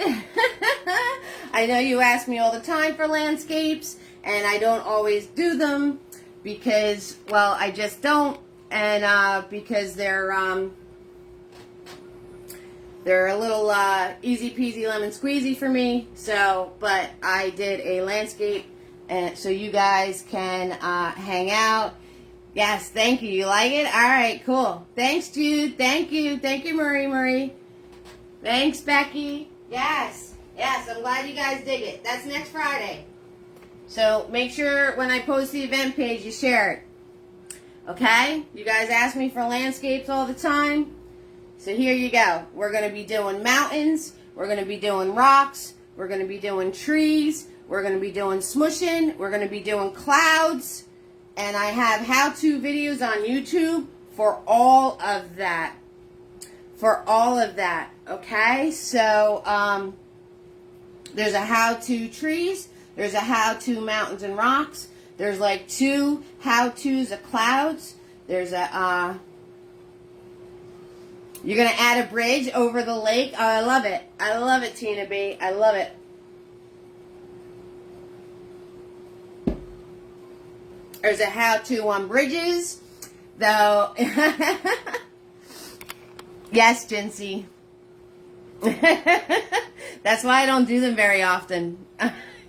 I know you ask me all the time for landscapes, and I don't always do them because, well, I just don't, and because they're a little easy peasy lemon squeezy for me. So, but I did a landscape, and so you guys can hang out. Yes, thank you. You like it? All right, cool. Thanks, Jude. Thank you. Thank you, Marie. Thanks, Becky. Yes. I'm glad you guys dig it. That's next Friday. So make sure when I post the event page, you share it. Okay? You guys ask me for landscapes all the time. So here you go. We're going to be doing mountains. We're going to be doing rocks. We're going to be doing trees. We're going to be doing smushing. We're going to be doing clouds. And I have how-to videos on YouTube for all of that. Okay? So, there's a how-to trees. There's a how-to mountains and rocks. There's like 2 how-tos of clouds. There's a, you're going to add a bridge over the lake. Oh, I love it. I love it, Tina B. I love it. There's a how-to on bridges, though. Yes, Jinsey. That's why I don't do them very often.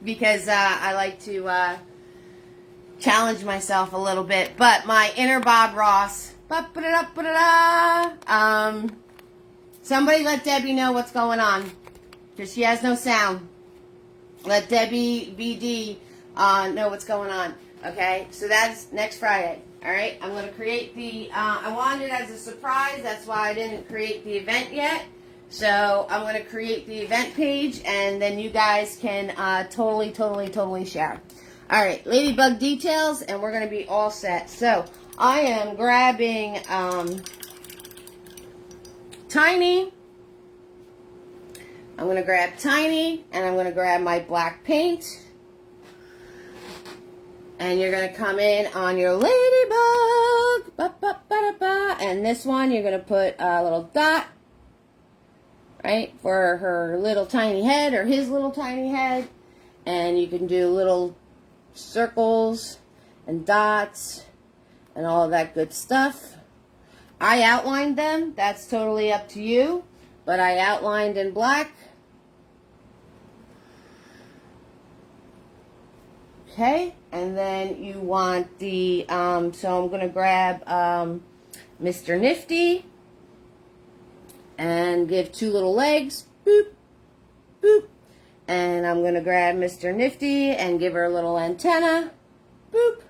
Because I like to challenge myself a little bit. But my inner Bob Ross. Somebody let Debbie know what's going on. Because she has no sound. Let Debbie BD know what's going on. Okay, so that's next Friday. All right, I'm going to create the, I wanted it as a surprise. That's why I didn't create the event yet. So I'm going to create the event page, and then you guys can totally share. All right, Ladybug details, and we're going to be all set. So I am grabbing Tiny. I'm going to grab Tiny, and I'm going to grab my black paint. And you're going to come in on your ladybug. Ba, ba, ba, da, ba. And this one, you're going to put a little dot, right, for her little tiny head or his little tiny head. And you can do little circles and dots and all of that good stuff. I outlined them. That's totally up to you. But I outlined in black. Okay, and then you want the, so I'm going to grab Mr. Nifty and give 2 little legs, boop, boop. And I'm going to grab Mr. Nifty and give her a little antenna, boop.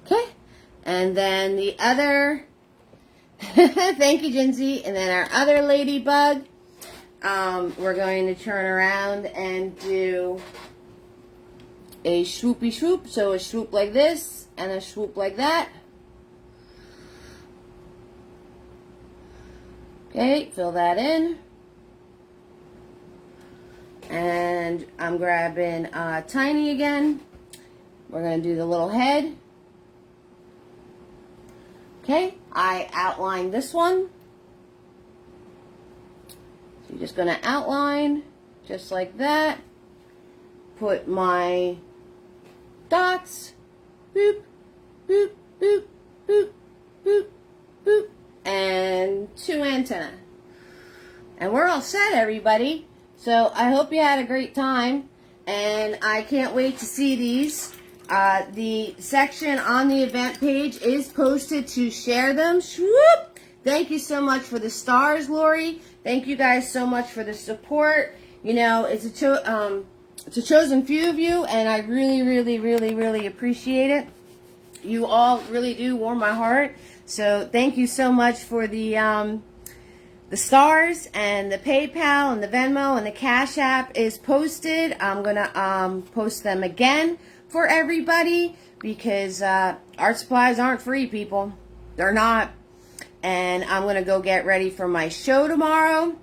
Okay, and then the other, thank you, Jinsey, and then our other ladybug, we're going to turn around and do a swoopy swoop. So a swoop like this and a swoop like that. Okay, fill that in. And I'm grabbing Tiny again. We're going to do the little head. Okay, I outlined this one. So you're just going to outline just like that. Put my dots, boop, boop, boop, boop, boop, boop, and 2 antennae. And we're all set, everybody. So I hope you had a great time, and I can't wait to see these. The section on the event page is posted to share them. Swoop! Thank you so much for the stars, Lori. Thank you guys so much for the support. You know, it's a chosen few of you, and I really, really, really, really appreciate it. You all really do warm my heart. So thank you so much for the stars, and the PayPal and the Venmo and the Cash App is posted. I'm going to post them again for everybody because art supplies aren't free, people. They're not. And I'm going to go get ready for my show tomorrow.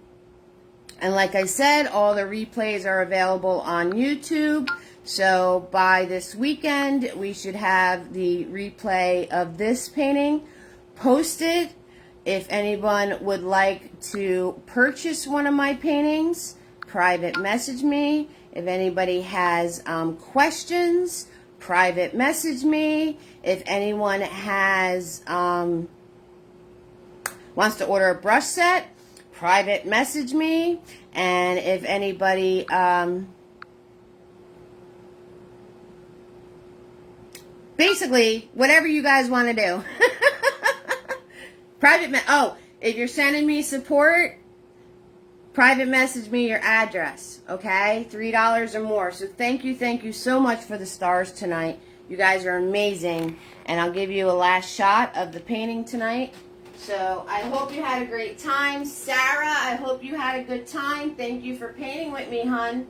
And like I said, all the replays are available on YouTube. So by this weekend, we should have the replay of this painting posted. If anyone would like to purchase one of my paintings, private message me. If anybody has questions, private message me. If anyone has wants to order a brush set, private message me. And if anybody basically whatever you guys want to do. If you're sending me support, private message me your address, okay? $3 or more. So thank you so much for the stars tonight. You guys are amazing. And I'll give you a last shot of the painting tonight. So I hope you had a great time. Sarah, I hope you had a good time. Thank you for painting with me, hon.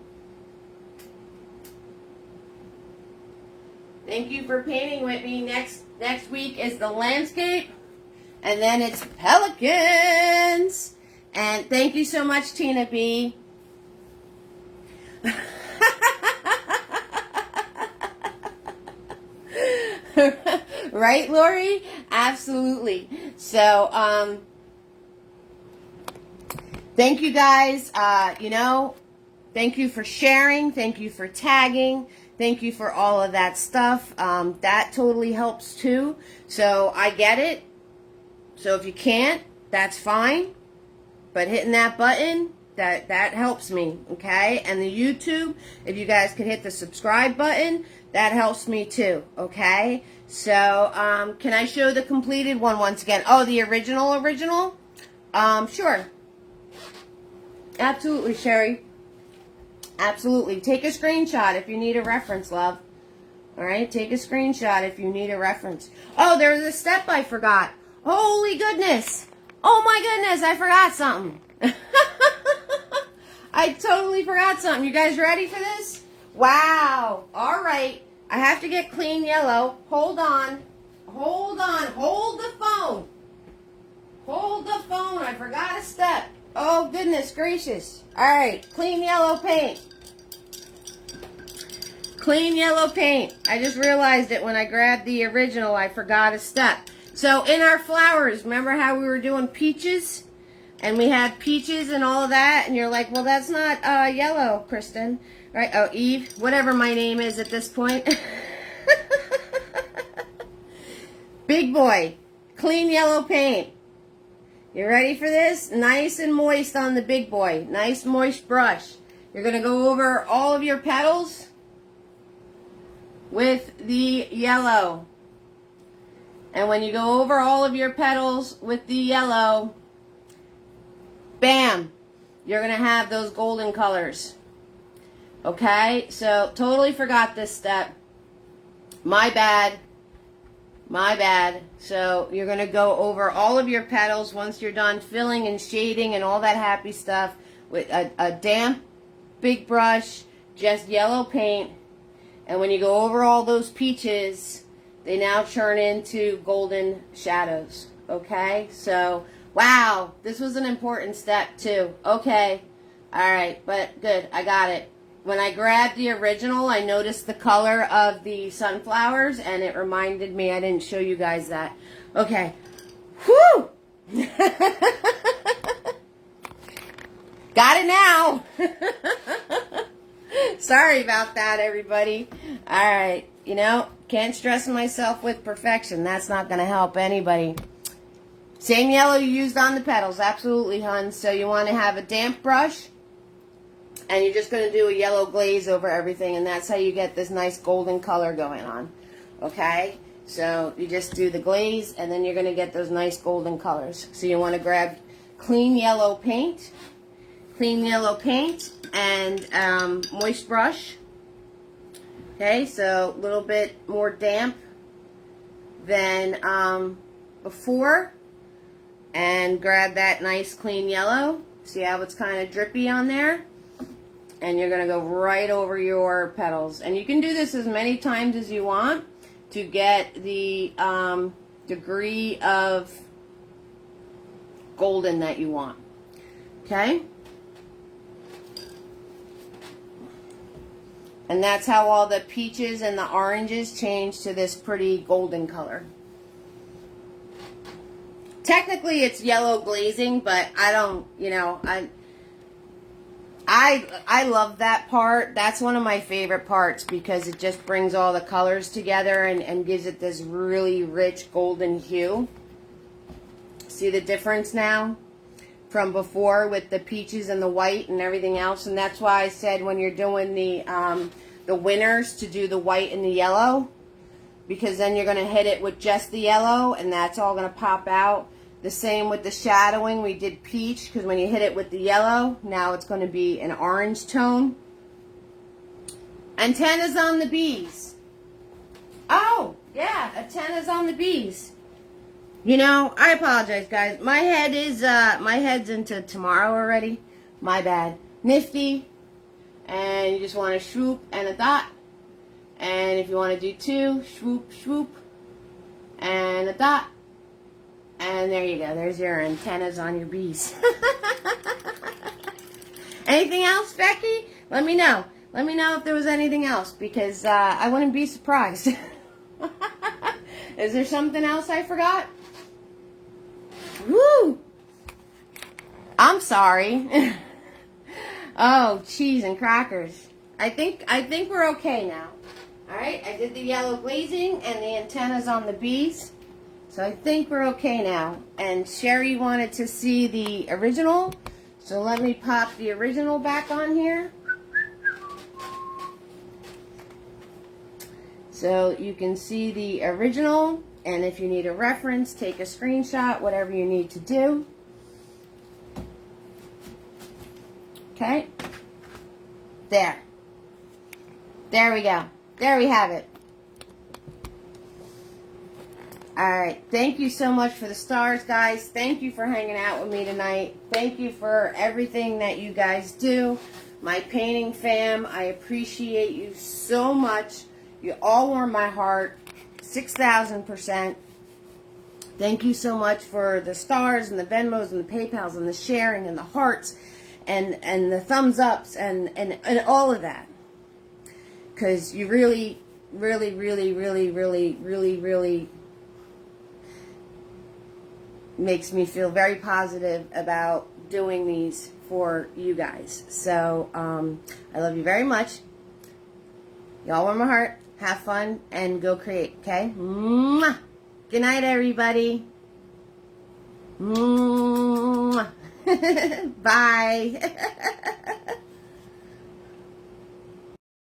Thank you for painting with me. Next week is the landscape. And then it's pelicans. And thank you so much, Tina B. Right, Lori? Absolutely. So, thank you guys. Thank you for sharing. Thank you for tagging. Thank you for all of that stuff. That totally helps too. So I get it. So if you can't, that's fine. But hitting that button, that helps me, okay? And the YouTube, if you guys could hit the subscribe button, that helps me too, okay? So, can I show the completed one once again? Oh, the original? Sure. Absolutely, Sherry. Absolutely. Take a screenshot if you need a reference, love. All right? Take a screenshot if you need a reference. Oh, there was a step I forgot. Holy goodness. Oh my goodness, I forgot something. I totally forgot something. You guys ready for this? Wow. All right. I have to get clean yellow. Hold on. Hold on. Hold the phone. Hold the phone. I forgot a step. Oh, goodness gracious. All right. Clean yellow paint. Clean yellow paint. I just realized it when I grabbed the original. I forgot a step. So in our flowers, remember how we were doing peaches? And we had peaches and all of that. And you're like, well, that's not yellow, Kristen. Right? Oh, Eve. Whatever my name is at this point. Big boy. Clean yellow paint. You ready for this? Nice and moist on the big boy. Nice moist brush. You're going to go over all of your petals with the yellow. And when you go over all of your petals with the yellow, bam, you're going to have those golden colors. Okay? So, totally forgot this step. My bad. My bad. So you're going to go over all of your petals once you're done filling and shading and all that happy stuff with a damp big brush, just yellow paint. And when you go over all those peaches, they now turn into golden shadows. Okay? So, wow, this was an important step too. Okay. All right, but good. I got it. When I grabbed the original, I noticed the color of the sunflowers, and it reminded me I didn't show you guys that. Okay. Whew! Got it now. Sorry about that, everybody. All right. You know, can't stress myself with perfection. That's not going to help anybody. Same yellow you used on the petals. Absolutely, hun. So you want to have a damp brush. And you're just going to do a yellow glaze over everything. And that's how you get this nice golden color going on. Okay? So you just do the glaze. And then you're going to get those nice golden colors. So you want to grab clean yellow paint. Clean yellow paint. And moist brush. Okay? So a little bit more damp than before. And grab that nice clean yellow. See how it's kind of drippy on there? And you're going to go right over your petals. And you can do this as many times as you want to get the degree of golden that you want. Okay? And that's how all the peaches and the oranges change to this pretty golden color. Technically, it's yellow glazing, but I don't, you know, I love that part. That's one of my favorite parts because it just brings all the colors together and gives it this really rich golden hue. See the difference now from before with the peaches and the white and everything else? And that's why I said when you're doing the winners to do the white and the yellow, because then you're going to hit it with just the yellow and that's all going to pop out. The same with the shadowing. We did peach because when you hit it with the yellow, now it's going to be an orange tone. Antennas on the bees. Oh, yeah, antennas on the bees. You know, I apologize, guys. My head's into tomorrow already. My bad. Nifty. And you just want to swoop and a dot. And if you want to do two, swoop, swoop, and a dot. And there you go. There's your antennas on your bees. Anything else, Becky? Let me know. Let me know if there was anything else because I wouldn't be surprised. Is there something else I forgot? Woo! I'm sorry. Oh, cheese and crackers. I think we're okay now. All right. I did the yellow glazing and the antennas on the bees. So I think we're okay now. And Sherry wanted to see the original. So let me pop the original back on here. So you can see the original. And if you need a reference, take a screenshot, whatever you need to do. Okay. There. There we go. There we have it. Alright, thank you so much for the stars, guys. Thank you for hanging out with me tonight. Thank you for everything that you guys do. My painting fam, I appreciate you so much. You all warm my heart. 6,000%. Thank you so much for the stars and the Venmos and the PayPals and the sharing and the hearts and the thumbs ups and all of that. because you really, really, really, really, really, really, really makes me feel very positive about doing these for you guys. So, I love you very much. Y'all warm my heart. Have fun and go create, okay? Mwah! Good night, everybody. Mwah! Bye.